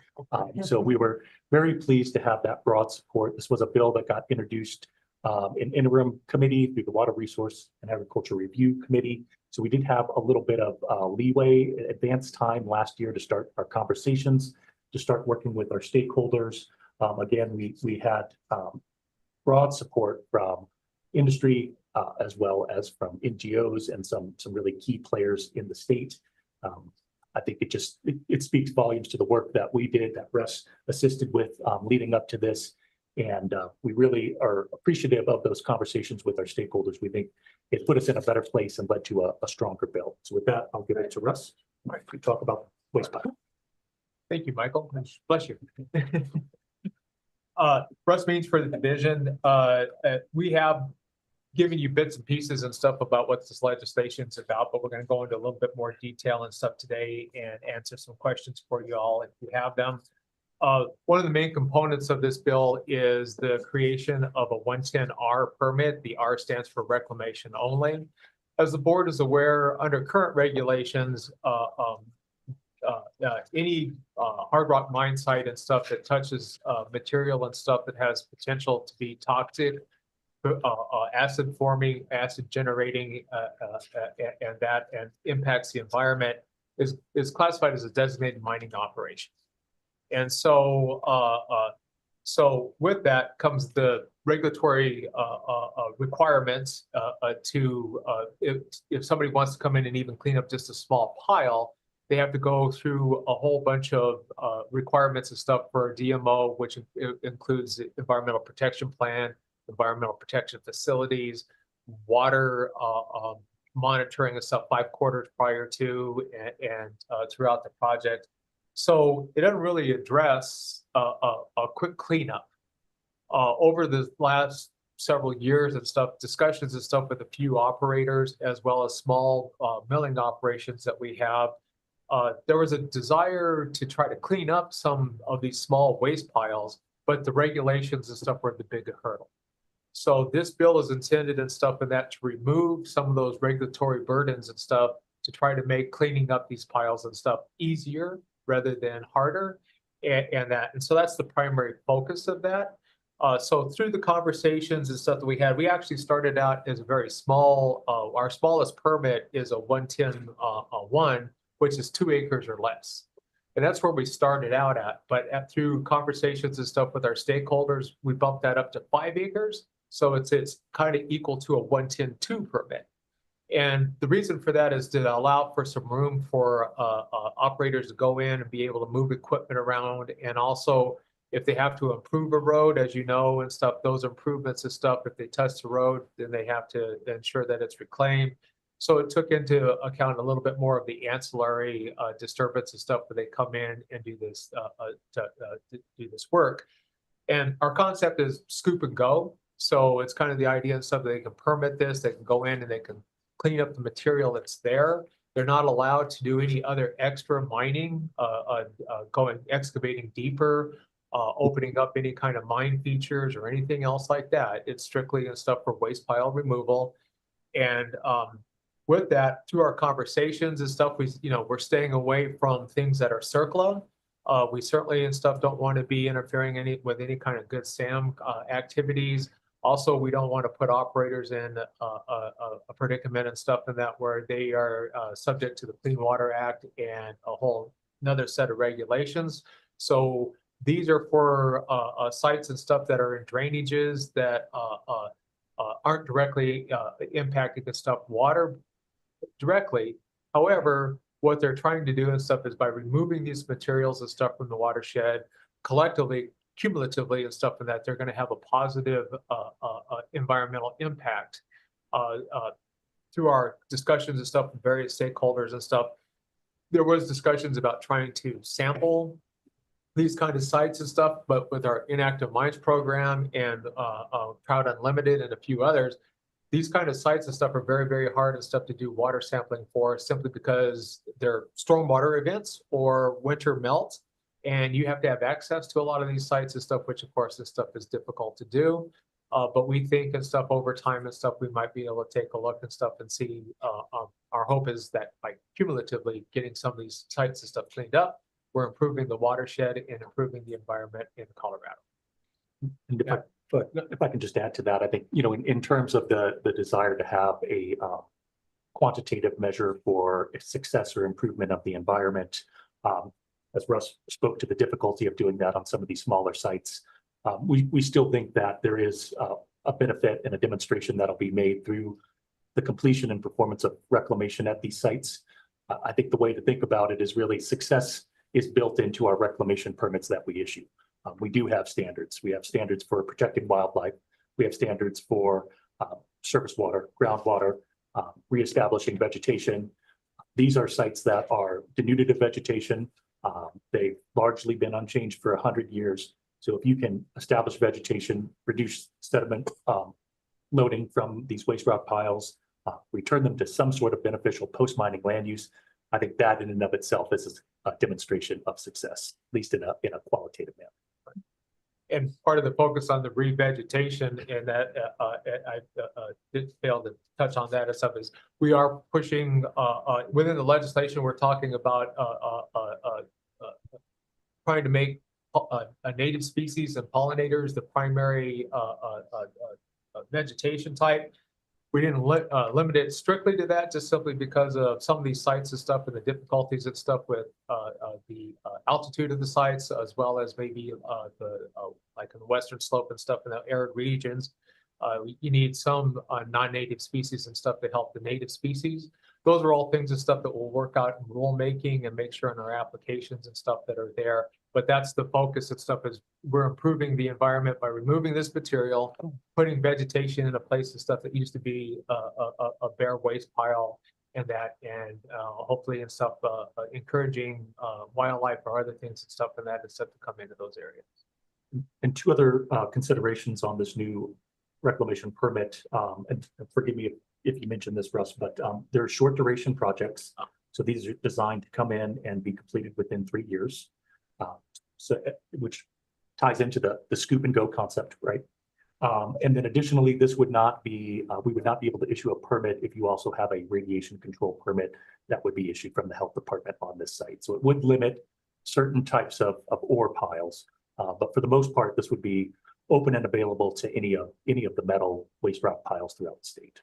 So we were very pleased to have that broad support. This was a bill that got introduced in interim committee through the Water Resource and Agriculture Review Committee. So we did have a little bit of leeway, advanced time last year to start our conversations, to start working with our stakeholders. Again, we had broad support from industry, as well as from NGOs and some really key players in the state. I think it speaks volumes to the work that we did, that Russ assisted with leading up to this. And we really are appreciative of those conversations with our stakeholders. We think it put us in a better place and led to a stronger bill. So with that, I'll give it to Russ. All right, we talk about waste pile. Thank you, Michael. Bless you. Russ Means for the division. We have given you bits and pieces and stuff about what this legislation is about, but we're going to go into a little bit more detail and stuff today and answer some questions for you all if you have them. One of the main components of this bill is the creation of a 110R permit. The R stands for reclamation only. As the board is aware, under current regulations, any hard rock mine site and stuff that touches material and stuff that has potential to be toxic, acid forming, acid generating, and impacts the environment is classified as a designated mining operation. And so, so with that comes the regulatory requirements to if somebody wants to come in and even clean up just a small pile, they have to go through a whole bunch of requirements and stuff for a DMO, which includes the environmental protection plan, environmental protection facilities, water monitoring and stuff 5 quarters prior to and throughout the project. So it doesn't really address a quick cleanup. Over the last several years and stuff, discussions and stuff with a few operators, as well as small milling operations that we have, there was a desire to try to clean up some of these small waste piles, but the regulations and stuff were the big hurdle. So this bill is intended and stuff in that to remove some of those regulatory burdens and stuff to try to make cleaning up these piles and stuff easier rather than harder, and so that's the primary focus of that. So through the conversations and stuff that we had, we actually started out as a very small, our smallest permit is a 110-1, which is 2 acres or less. And that's where we started out at. But through conversations and stuff with our stakeholders, we bumped that up to 5 acres. So it's kind of equal to a 110-2 permit. And the reason for that is to allow for some room for operators to go in and be able to move equipment around. And also, if they have to improve a road, as you know, and stuff, those improvements and stuff, if they touch the road, then they have to ensure that it's reclaimed. So it took into account a little bit more of the ancillary disturbance and stuff where they come in and do this do this work. And our concept is scoop and go. So it's kind of the idea and stuff that they can permit this, they can go in and they can clean up the material that's there. They're not allowed to do any other extra mining, excavating deeper, opening up any kind of mine features or anything else like that. It's strictly stuff for waste pile removal. And with that, through our conversations and stuff, we're staying away from things that are CERCLA. We certainly and stuff don't want to be interfering with any kind of good SAM activities. Also, we don't want to put operators in a predicament and stuff in that where they are subject to the Clean Water Act and a whole another set of regulations. So these are for sites and stuff that are in drainages that aren't directly impacting the stuff water directly. However, what they're trying to do and stuff is by removing these materials and stuff from the watershed collectively, cumulatively and stuff and that they're going to have a positive environmental impact. Through our discussions and stuff with various stakeholders and stuff, there was discussions about trying to sample these kind of sites and stuff, but with our inactive mines program and Proud Unlimited and a few others, these kind of sites and stuff are very, very hard and stuff to do water sampling for simply because they're stormwater events or winter melt. And you have to have access to a lot of these sites and stuff, which of course this stuff is difficult to do. But we think and stuff over time and stuff, we might be able to take a look and stuff and see, our hope is that by cumulatively getting some of these sites and stuff cleaned up, we're improving the watershed and improving the environment in Colorado. And if I can just add to that, I think, in terms of the desire to have a quantitative measure for success or improvement of the environment, as Russ spoke to the difficulty of doing that on some of these smaller sites, we still think that there is a benefit and a demonstration that'll be made through the completion and performance of reclamation at these sites. I think the way to think about it is really success is built into our reclamation permits that we issue. We do have standards. We have standards for protecting wildlife. We have standards for surface water, groundwater, reestablishing vegetation. These are sites that are denuded of vegetation. They've largely been unchanged for 100 years. So if you can establish vegetation, reduce sediment loading from these waste rock piles, return them to some sort of beneficial post-mining land use, I think that in and of itself is a demonstration of success, at least in a qualitative manner. And part of the focus on the revegetation and that I did fail to touch on that and stuff is we are pushing within the legislation, we're talking about trying to make native species and pollinators the primary vegetation type. We didn't limit it strictly to that, just simply because of some of these sites and stuff and the difficulties and stuff with the altitude of the sites, as well as maybe like in the western slope and stuff in the arid regions. You need some non-native species and stuff to help the native species. Those are all things and stuff that we'll work out in rulemaking and make sure in our applications and stuff that are there. But that's the focus and stuff is we're improving the environment by removing this material, putting vegetation in a place and stuff that used to be a bare waste pile and hopefully and stuff encouraging wildlife or other things and stuff and that and stuff to come into those areas. And two other considerations on this new reclamation permit, and forgive me if you mentioned this, Russ, but they're short duration projects. So these are designed to come in and be completed within 3 years. Which ties into the scoop and go concept, right? And then additionally, this would not be, we would not be able to issue a permit if you also have a radiation control permit that would be issued from the health department on this site. So it would limit certain types of ore piles, but for the most part, this would be open and available to any of the metal waste rock piles throughout the state.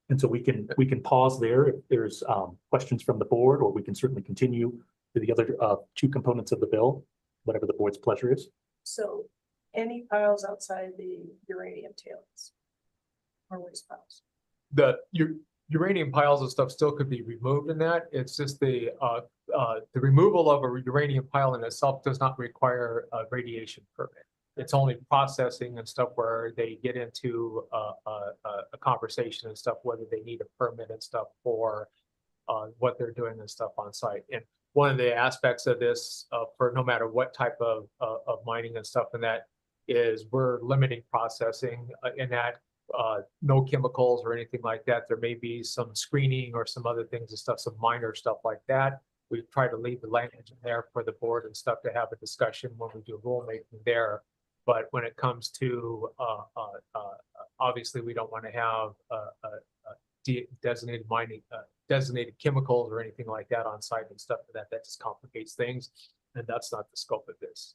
And so we can pause there if there's questions from the board, or we can certainly continue to the other two components of the bill, whatever the board's pleasure is. So any piles outside the uranium tailings or waste piles? The uranium piles and stuff still could be removed in that. It's just the removal of a uranium pile in itself does not require a radiation permit. It's only processing and stuff where they get into a conversation and stuff, whether they need a permit and stuff for what they're doing and stuff on site. And one of the aspects of this for no matter what type of mining and stuff and that is we're limiting processing in that no chemicals or anything like that. There may be some screening or some other things and stuff, some minor stuff like that. We try to leave the language in there for the board and stuff to have a discussion when we do rulemaking there. But when it comes to, obviously, we don't want to have designated mining, designated chemicals or anything like that on site and stuff like that. That just complicates things, and that's not the scope of this.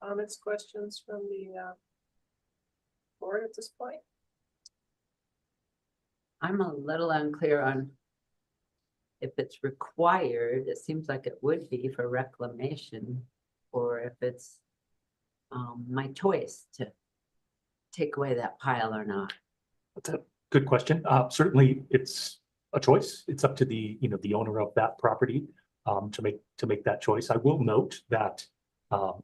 Comments, questions from the board at this point? I'm a little unclear on if it's required. It seems like it would be for reclamation, or if it's my choice to take away that pile or not. That's a good question. Certainly, it's a choice. It's up to the owner of that property to make that choice. I will note that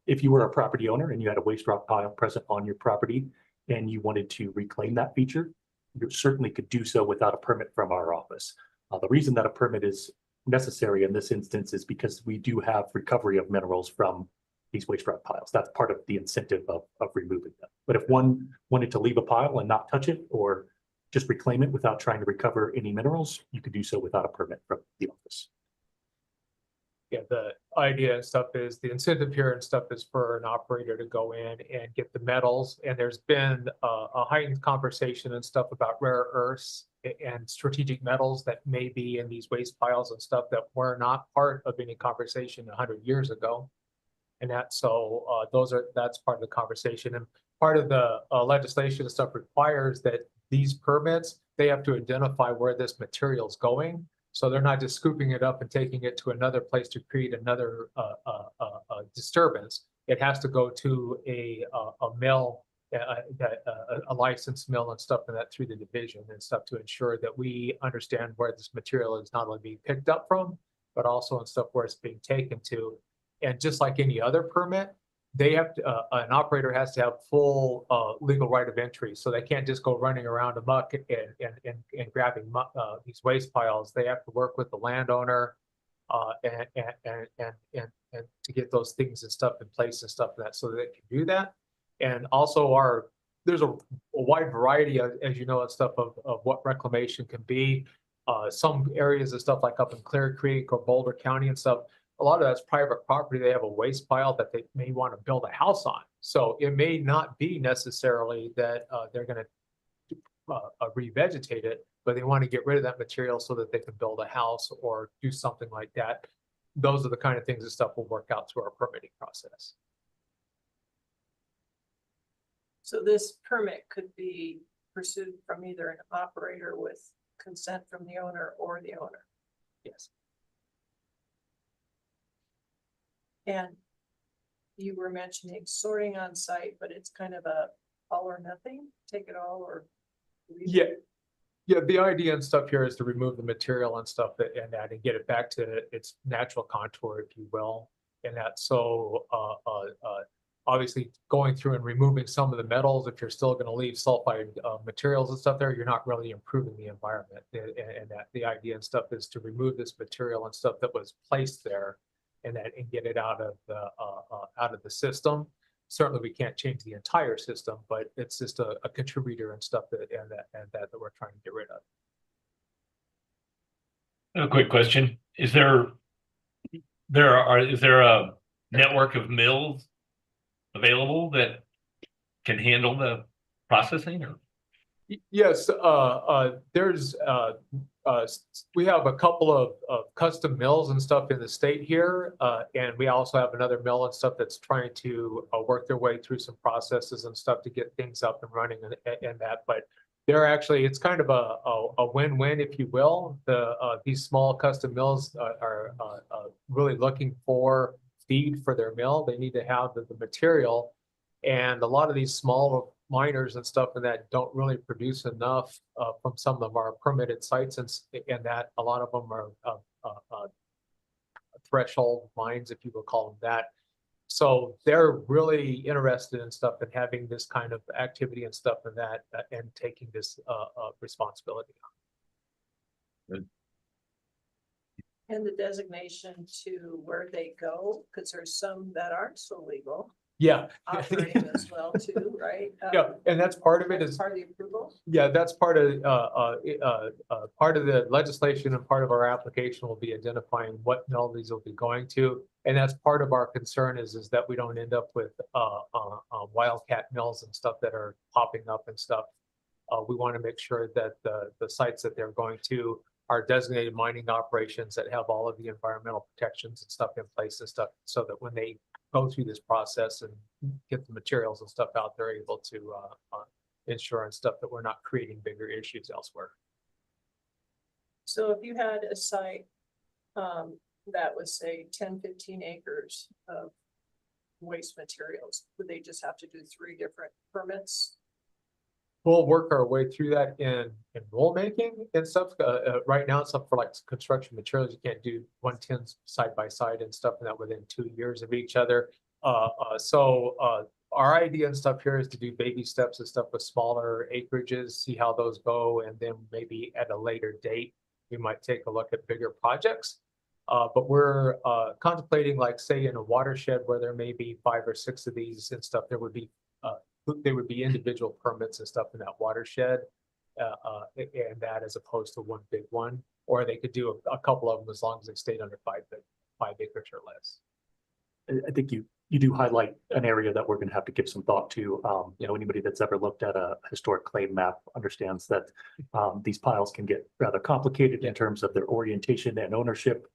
if you were a property owner and you had a waste rock pile present on your property and you wanted to reclaim that feature, you certainly could do so without a permit from our office. The reason that a permit is necessary in this instance is because we do have recovery of minerals from these waste rock piles. That's part of the incentive of removing them. But if one wanted to leave a pile and not touch it, or just reclaim it without trying to recover any minerals, you could do so without a permit from the office. Yeah, the idea and stuff is the incentive here and stuff is for an operator to go in and get the metals. And there's been a heightened conversation and stuff about rare earths and strategic metals that may be in these waste piles and stuff that were not part of any conversation 100 years ago. And that's part of the conversation. And part of the legislation and stuff requires that these permits, they have to identify where this material is going. So they're not just scooping it up and taking it to another place to create another disturbance. It has to go to a mill, a licensed mill and stuff and that through the division and stuff to ensure that we understand where this material is not only being picked up from, but also in stuff where it's being taken to. And just like any other permit, they have to, an operator has to have full legal right of entry. So they can't just go running around amok and grabbing these waste piles. They have to work with the landowner and to get those things and stuff in place and stuff like that so that they can do that. And also there's a wide variety of, as you know, and stuff of what reclamation can be. Some areas of stuff like up in Clear Creek or Boulder County and stuff, a lot of that's private property. They have a waste pile that they may want to build a house on. So it may not be necessarily that they're going to revegetate it, but they want to get rid of that material so that they can build a house or do something like that. Those are the kind of things and stuff we'll work out through our permitting process. So this permit could be pursued from either an operator with consent from the owner or the owner. Yes. And you were mentioning sorting on site, but it's kind of a all or nothing, take it all or. Yeah. Yeah, the idea and stuff here is to remove the material and stuff and get it back to its natural contour, if you will. And that, so obviously going through and removing some of the metals, if you're still going to leave sulfide materials and stuff there, you're not really improving the environment. And that the idea and stuff is to remove this material and stuff that was placed there and get it out of the system. Certainly we can't change the entire system, but it's just a contributor and stuff that we're trying to get rid of. A quick question. Is there a network of mills available that can handle the processing or? Yes, we have a couple of custom mills and stuff in the state here. And we also have another mill and stuff that's trying to work their way through some processes and stuff to get things up and running and that. But they're actually, it's kind of a win-win, if you will. These small custom mills are really looking for feed for their mill. They need to have the material. And a lot of these small miners and stuff and that don't really produce enough from some of our permitted sites, and that a lot of them are threshold mines, if you will call them that. So they're really interested in stuff and having this kind of activity and stuff and that and taking this responsibility on. Good. And the designation to where they go, because there's some that aren't so legal. Yeah. Operating as well too, right? Yeah, and that's part of it That's is, part of the approval. yeah, that's part of the legislation, and part of our application will be identifying what mill these will be going to. And that's part of our concern is that we don't end up with wildcat mills and stuff that are popping up and stuff. We want to make sure that the sites that they're going to are designated mining operations that have all of the environmental protections and stuff in place and stuff, so that when they go through this process and get the materials and stuff out, they're able to ensure and stuff that we're not creating bigger issues elsewhere. So if you had a site that was, say, 10, 15 acres of waste materials, would they just have to do 3 different permits? We'll work our way through that in rulemaking and stuff. Right now, it's up for like construction materials. You can't do 110s side by side and stuff and that within 2 years of each other. Our idea and stuff here is to do baby steps and stuff with smaller acreages, see how those go, and then maybe at a later date, we might take a look at bigger projects. But we're contemplating, like, say, in a watershed where there may be 5 or 6 of these and stuff, there would be individual permits and stuff in that watershed, and that as opposed to one big one, or they could do a couple of them as long as they stayed under 5 acres or less. I think you do highlight an area that we're going to have to give some thought to. Anybody that's ever looked at a historic claim map understands that these piles can get rather complicated in terms of their orientation and ownership.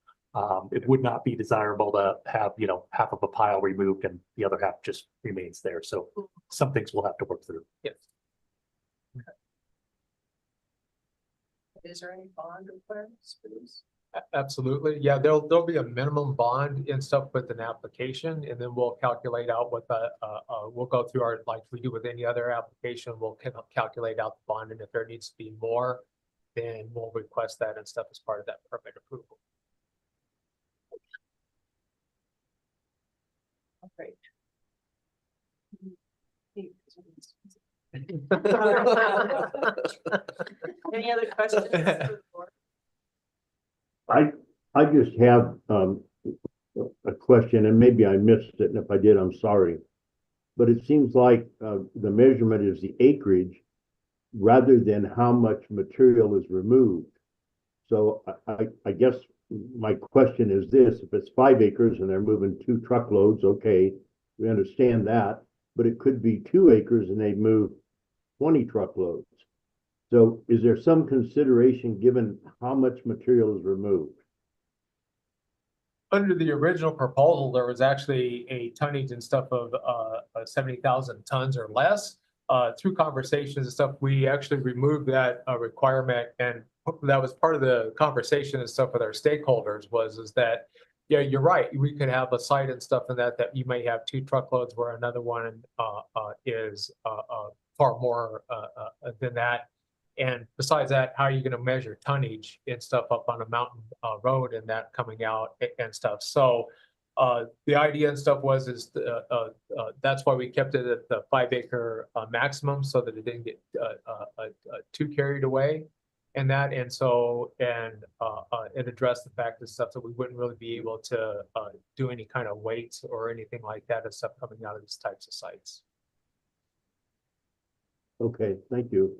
It would not be desirable to have, half of a pile removed and the other half just remains there. So some things we'll have to work through. Yes. Is there any bond requirements for these? Absolutely. Yeah, there'll be a minimum bond and stuff with an application, and then we'll calculate out what the, we'll go through our, like we do with any other application, we'll calculate out the bond, and if there needs to be more, then we'll request that and stuff as part of that permit approval. Great. Any other questions? for the board? I just have a question, and maybe I missed it, and if I did, I'm sorry. But it seems like the measurement is the acreage rather than how much material is removed. So I guess my question is this: if it's 5 acres and they're moving 2 truckloads, okay, we understand that. But it could be 2 acres and they move 20 truckloads. So is there some consideration given how much material is removed? Under the original proposal, there was actually a tonnage and stuff of 70,000 tons or less. Through conversations and stuff, we actually removed that requirement, and that was part of the conversation and stuff with our stakeholders is that, yeah, you're right. We could have a site and stuff in that you may have 2 truckloads where another one is far more than that. And besides that, how are you going to measure tonnage and stuff up on a mountain road and that coming out and stuff? So the idea and stuff that's why we kept it at the 5 acre maximum, so that it didn't get too carried away and that. And so, it addressed the fact and stuff that we wouldn't really be able to do any kind of weights or anything like that and stuff coming out of these types of sites. Okay, thank you.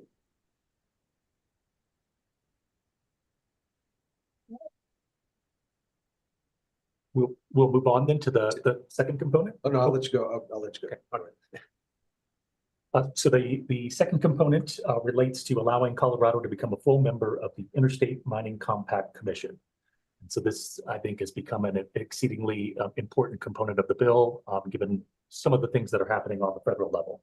We'll move on then to the second component. Oh, no, I'll let you go. I'll let you go. Okay, all right. So the second component relates to allowing Colorado to become a full member of the Interstate Mining Compact Commission. And so this, I think, has become an exceedingly important component of the bill, given some of the things that are happening on the federal level.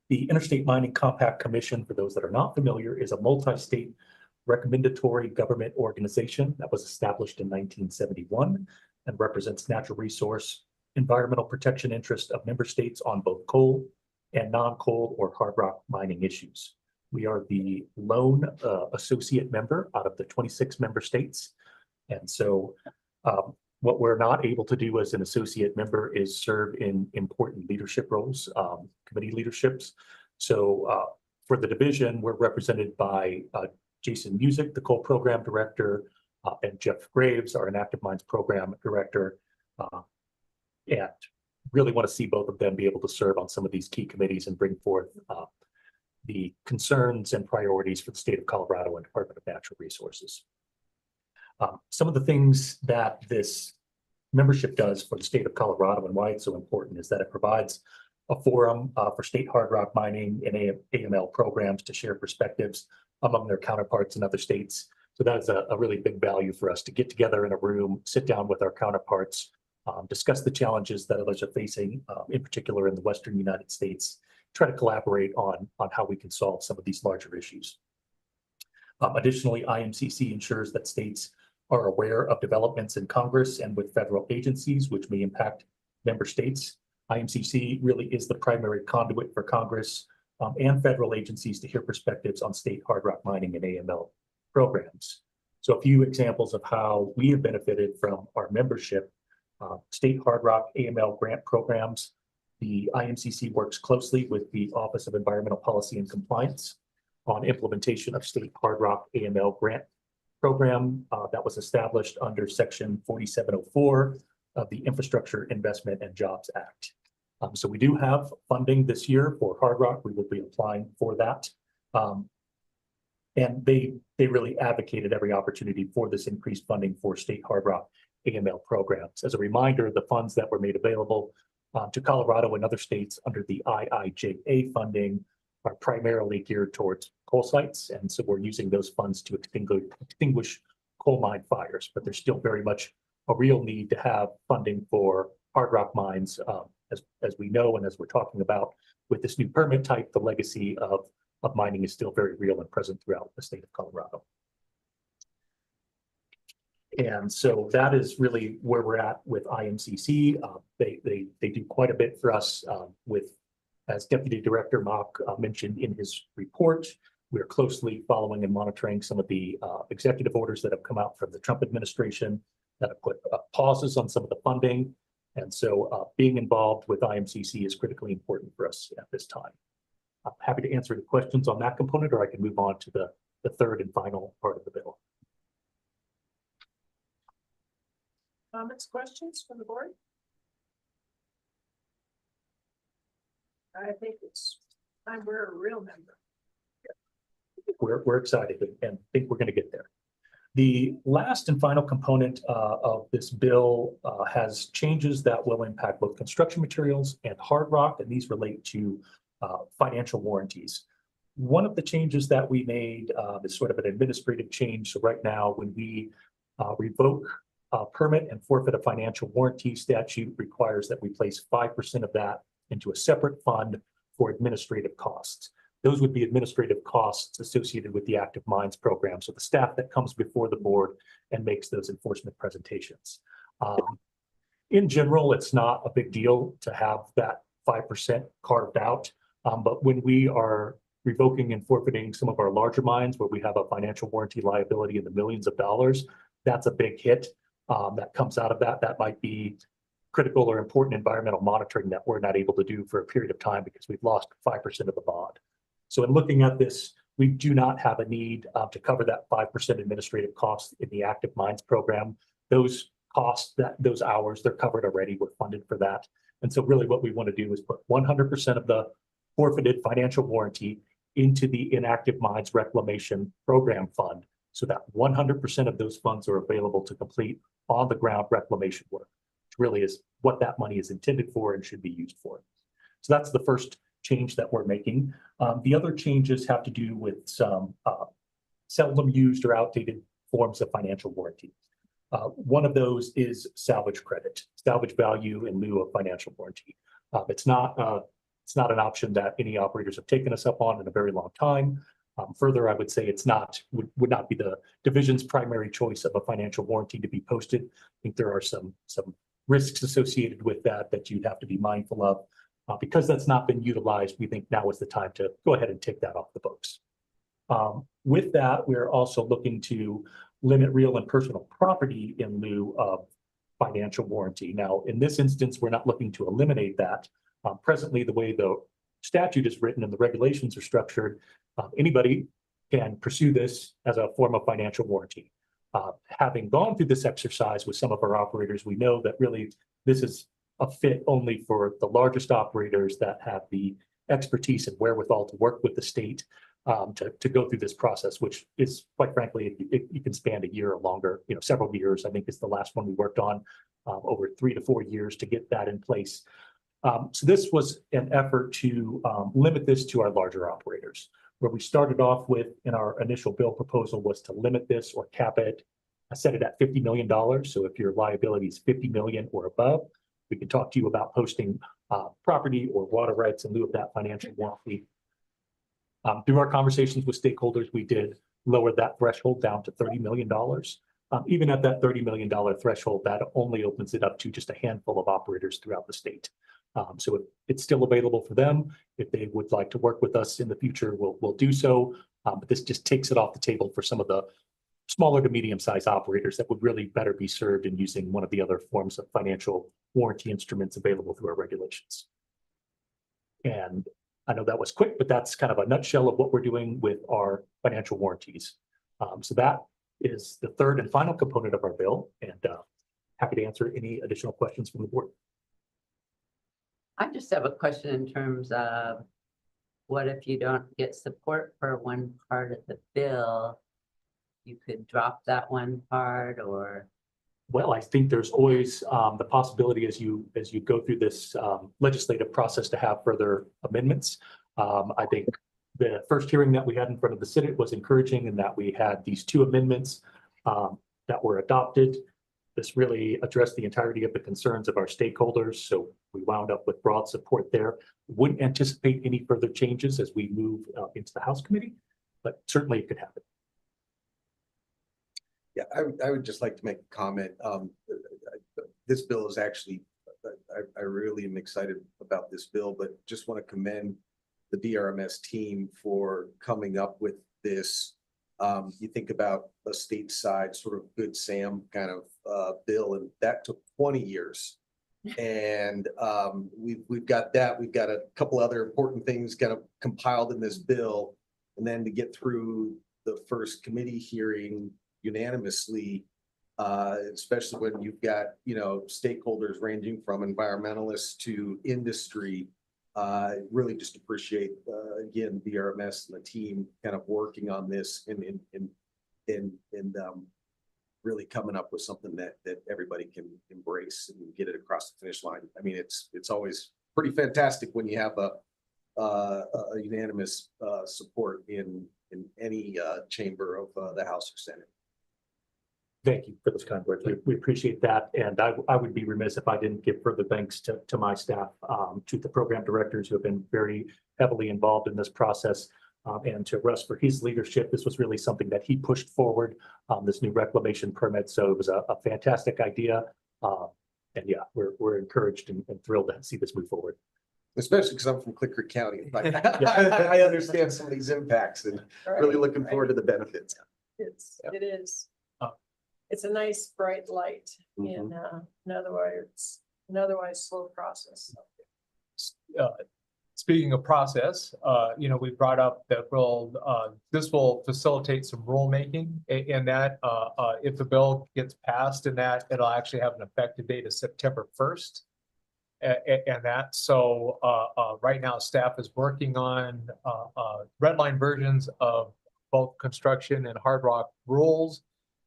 The Interstate Mining Compact Commission, for those that are not familiar, is a multi-state recommendatory government organization that was established in 1971 and represents natural resource environmental protection interests of member states on both coal and non-coal or hard rock mining issues. We are the lone associate member out of the 26 member states. And so what we're not able to do as an associate member is serve in important leadership roles, committee leaderships. So for the division, we're represented by Jason Music, the coal program director, and Jeff Graves, our inactive mines program director. And really want to see both of them be able to serve on some of these key committees and bring forth the concerns and priorities for the state of Colorado and Department of Natural Resources. Some of the things that this membership does for the state of Colorado and why it's so important is that it provides a forum for state hard rock mining and AML programs to share perspectives among their counterparts in other states. So that is a really big value for us to get together in a room, sit down with our counterparts, discuss the challenges that others are facing, in particular in the Western United States, try to collaborate on how we can solve some of these larger issues. Additionally, IMCC ensures that states are aware of developments in Congress and with federal agencies, which may impact member states. IMCC really is the primary conduit for Congress and federal agencies to hear perspectives on state hard rock mining and AML programs. So a few examples of how we have benefited from our membership: state hard rock AML grant programs. The IMCC works closely with the Office of Environmental Policy and Compliance on implementation of state hard rock AML grant program that was established under Section 4704 of the Infrastructure Investment and Jobs Act. So we do have funding this year for hard rock. We will be applying for that. And they really advocated every opportunity for this increased funding for state hard rock AML programs. As a reminder, the funds that were made available to Colorado and other states under the IIJA funding are primarily geared towards coal sites. And so we're using those funds to extinguish coal mine fires, but there's still very much a real need to have funding for hard rock mines. As we know, and as we're talking about with this new permit type, the legacy of mining is still very real and present throughout the state of Colorado. And so that is really where we're at with IMCC. They do quite a bit for us with, as Deputy Director Mock mentioned in his report, we're closely following and monitoring some of the executive orders that have come out from the Trump administration that have put pauses on some of the funding. And so being involved with IMCC is critically important for us at this time. I'm happy to answer any questions on that component, or I can move on to the third and final part of the bill. Comments, questions from the board? I think it's time we're a real member. We're excited and think we're going to get there. The last and final component of this bill has changes that will impact both construction materials and hard rock, and these relate to financial warranties. One of the changes that we made is sort of an administrative change. So right now, when we revoke a permit and forfeit a financial warranty, statute requires that we place 5% of that into a separate fund for administrative costs. Those would be administrative costs associated with the Active Minds program. So the staff that comes before the board and makes those enforcement presentations. In general, it's not a big deal to have that 5% carved out. But when we are revoking and forfeiting some of our larger mines where we have a financial warranty liability in the millions of dollars, that's a big hit that comes out of that. That might be critical or important environmental monitoring that we're not able to do for a period of time because we've lost 5% of the bond. So in looking at this, we do not have a need to cover that 5% administrative costs in the Active Minds program. Those costs, those hours, they're covered already. We're funded for that. And so really what we want to do is put 100% of the forfeited financial warranty into the Inactive Minds Reclamation Program Fund so that 100% of those funds are available to complete on the ground reclamation work, which really is what that money is intended for and should be used for. So that's the first change that we're making. The other changes have to do with some seldom used or outdated forms of financial warranty. One of those is salvage credit, salvage value in lieu of financial warranty. It's not an option that any operators have taken us up on in a very long time. Further, I would say would not be the division's primary choice of a financial warranty to be posted. I think there are some risks associated with that you'd have to be mindful of. Because that's not been utilized, we think now is the time to go ahead and take that off the books. With that, we're also looking to limit real and personal property in lieu of financial warranty. Now, in this instance, we're not looking to eliminate that. Presently, the way the statute is written and the regulations are structured, anybody can pursue this as a form of financial warranty. Having gone through this exercise with some of our operators, we know that really this is a fit only for the largest operators that have the expertise and wherewithal to work with the state to go through this process, which is quite frankly, you can span a year or longer, several years. I think it's the last one we worked on over 3 to 4 years to get that in place. So this was an effort to limit this to our larger operators. Where we started off with in our initial bill proposal was to limit this or cap it. I set it at $50 million. So if your liability is 50 million or above, we can talk to you about posting property or water rights in lieu of that financial warranty. Through our conversations with stakeholders, we did lower that threshold down to $30 million. Even at that $30 million threshold, that only opens it up to just a handful of operators throughout the state. So it's still available for them. If they would like to work with us in the future, we'll do so. But this just takes it off the table for some of the smaller to medium-sized operators that would really better be served in using one of the other forms of financial warranty instruments available through our regulations. And I know that was quick, but that's kind of a nutshell of what we're doing with our financial warranties. So that is the third and final component of our bill, and happy to answer any additional questions from the board. I just have a question in terms of what if you don't get support for one part of the bill? You could drop that one part, or? Well, I think there's always the possibility as you go through this legislative process to have further amendments. I think the first hearing that we had in front of the Senate was encouraging in that we had these 2 amendments that were adopted. This really addressed the entirety of the concerns of our stakeholders, so we wound up with broad support there. Wouldn't anticipate any further changes as we move into the House committee, but certainly it could happen. Yeah, I would just like to make a comment. This bill is actually, I really am excited about this bill, but just want to commend the BRMS team for coming up with this. You think about a stateside sort of Good Sam kind of bill, and that took 20 years. And we've got that. We've got a couple other important things kind of compiled in this bill. And then to get through the first committee hearing unanimously, especially when you've got, stakeholders ranging from environmentalists to industry. Really just appreciate, again, BRMS and the team kind of working on this and really coming up with something that everybody can embrace and get it across the finish line. I mean, it's always pretty fantastic when you have a unanimous support in any chamber of the House or Senate. Thank you for those kind words. We appreciate that. And I would be remiss if I didn't give further thanks to my staff, to the program directors who have been very heavily involved in this process, and to Russ for his leadership. This was really something that he pushed forward, this new reclamation permit. So it was a fantastic idea. And yeah, we're encouraged and thrilled to see this move forward. Especially because I'm from Clicker County. I understand some of these impacts and really looking forward to the benefits. It is. It's a nice bright light in an otherwise slow process. Speaking of process, we brought up that this will facilitate some rulemaking, and that if the bill gets passed, and that it'll actually have an effective date of September 1st. And that, so right now staff is working on red line versions of both construction and hard rock rules.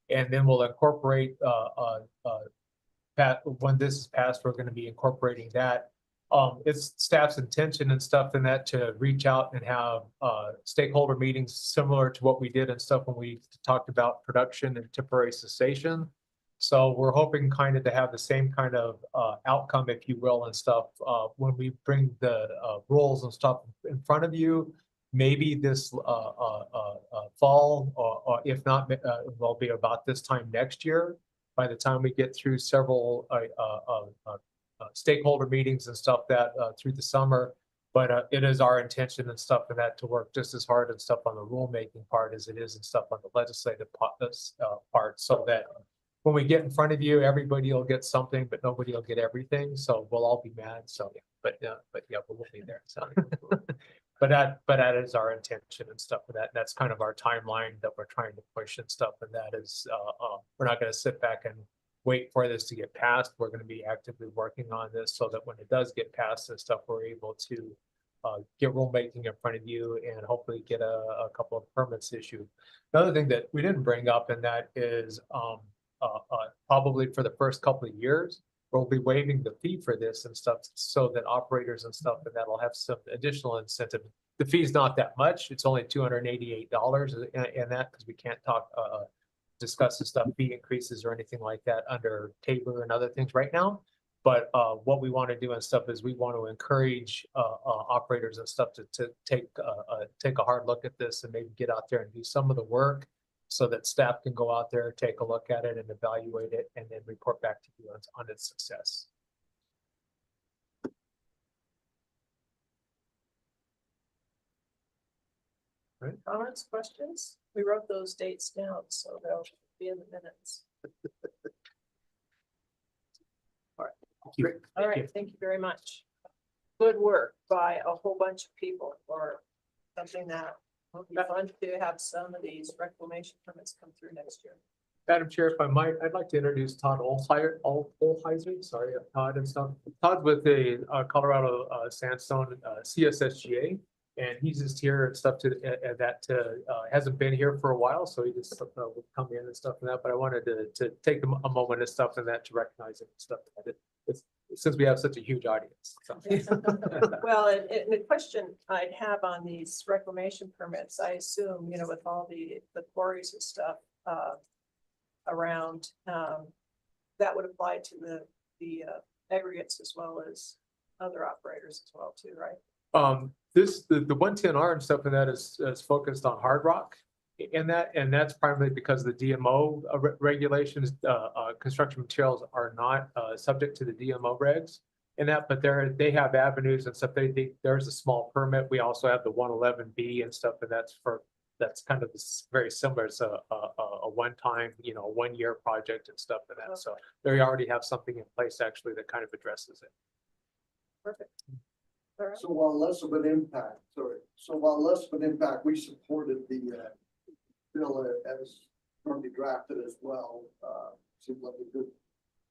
And then we'll incorporate, when this is passed, we're going to be incorporating that. It's staff's intention and stuff in that to reach out and have stakeholder meetings similar to what we did and stuff when we talked about production and temporary cessation. So we're hoping kind of to have the same kind of outcome, if you will, and stuff when we bring the rules and stuff in front of you. Maybe this fall, or if not, will be about this time next year. By the time we get through several stakeholder meetings and stuff that through the summer, but it is our intention and stuff for that to work just as hard and stuff on the rulemaking part as it is and stuff on the legislative part, so that when we get in front of you, everybody will get something, but nobody will get everything. So we'll all be mad. So yeah, but we'll be there. So. But that is our intention and stuff for that. And that's kind of our timeline that we're trying to push and stuff. And that is, we're not going to sit back and wait for this to get passed. We're going to be actively working on this so that when it does get passed and stuff, we're able to get rulemaking in front of you and hopefully get a couple of permits issued. Another thing that we didn't bring up, and that is probably for the first couple of years, we'll be waiving the fee for this and stuff so that operators and stuff and that'll have some additional incentive. The fee's not that much. It's only $288 and that because we can't discuss the stuff, fee increases or anything like that under Tabor and other things right now. But what we want to do and stuff is we want to encourage operators and stuff to take a hard look at this and maybe get out there and do some of the work, so that staff can go out there, take a look at it and evaluate it, and then report back to you on its success. Right. Comments, questions? We wrote those dates down, so they'll be in the minutes. All right. Thank you. All right. Thank you very much. Good work by a whole bunch of people for something that will be fun to have some of these reclamation permits come through next year. Madam Chair, if I might, I'd like to introduce Todd Olheiser, sorry, Todd and stuff. Todd's with the Colorado Sandstone CSSGA, and he's just here and stuff hasn't been here for a while, so he just would come in and stuff and that. But I wanted to take a moment and stuff and that to recognize it and stuff. Since we have such a huge audience. So. Well, and the question I'd have on these reclamation permits, I assume, with all the quarries and stuff around, that would apply to the aggregates as well as other operators as well too, right? The 110R and stuff and that is focused on hard rock. And that's primarily because the DMO regulations, construction materials are not subject to the DMO regs. And that, but they have avenues and stuff. There's a small permit. We also have the 111B and stuff, and that's kind of very similar. It's a one-time, 1-year project and stuff like that. So they already have something in place actually that kind of addresses it. Perfect. All right. So while less of an impact, we supported the bill as currently drafted as well. Seems like a good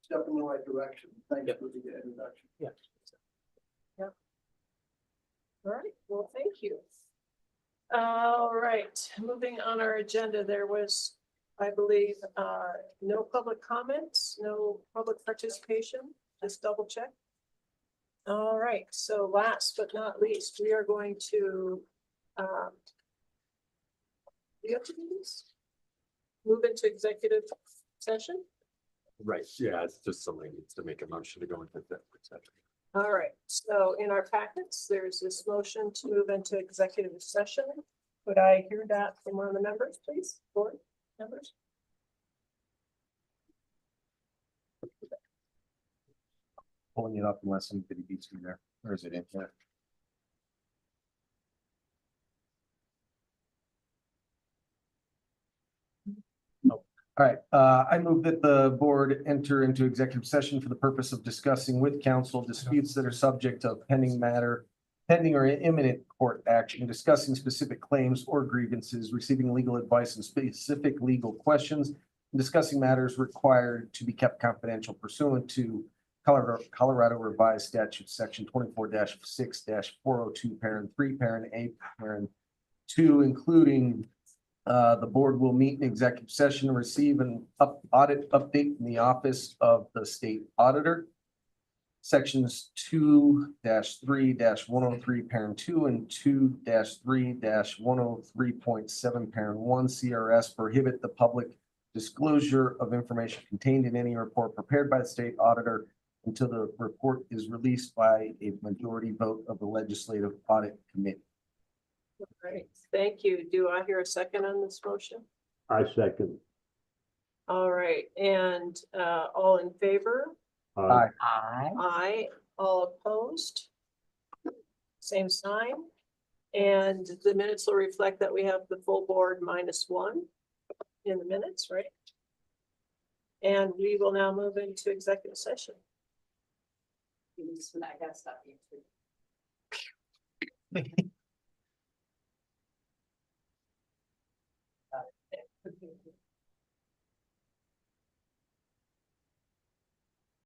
step in the right direction. Thanks for the introduction. Yeah. All right, well, thank you. All right, moving on our agenda, there was, I believe, no public comments, no public participation, just double check. All right, so last but not least, we are going to, do you have to do this? Move into executive session? Right, yeah, it's just somebody needs to make a motion to go into that. All right, so in our packets, there's this motion to move into executive session. Would I hear that from one of the members, please? Board members? Pulling it up unless somebody beats me there. Or is it in here? All right, I move that the board enter into executive session for the purpose of discussing with counsel disputes that are subject to pending or imminent court action, discussing specific claims or grievances, receiving legal advice on specific legal questions, and discussing matters required to be kept confidential pursuant to Colorado Revised Statute Section 24-6-402, parent 3, parent A, parent 2, including the board will meet in executive session and receive an audit update from the Office of the State Auditor. Sections 2-3-103, parent 2, and 2-3-103.7, parent 1 CRS prohibit the public disclosure of information contained in any report prepared by the state auditor until the report is released by a majority vote of the Legislative Audit Committee. All right, thank you. Do I hear a second on this motion? I second. All right, and all in favor? Aye. Aye. All opposed? Same sign. And the minutes will reflect that we have the full board -1 in the minutes, right? And we will now move into executive session. I gotta stop you.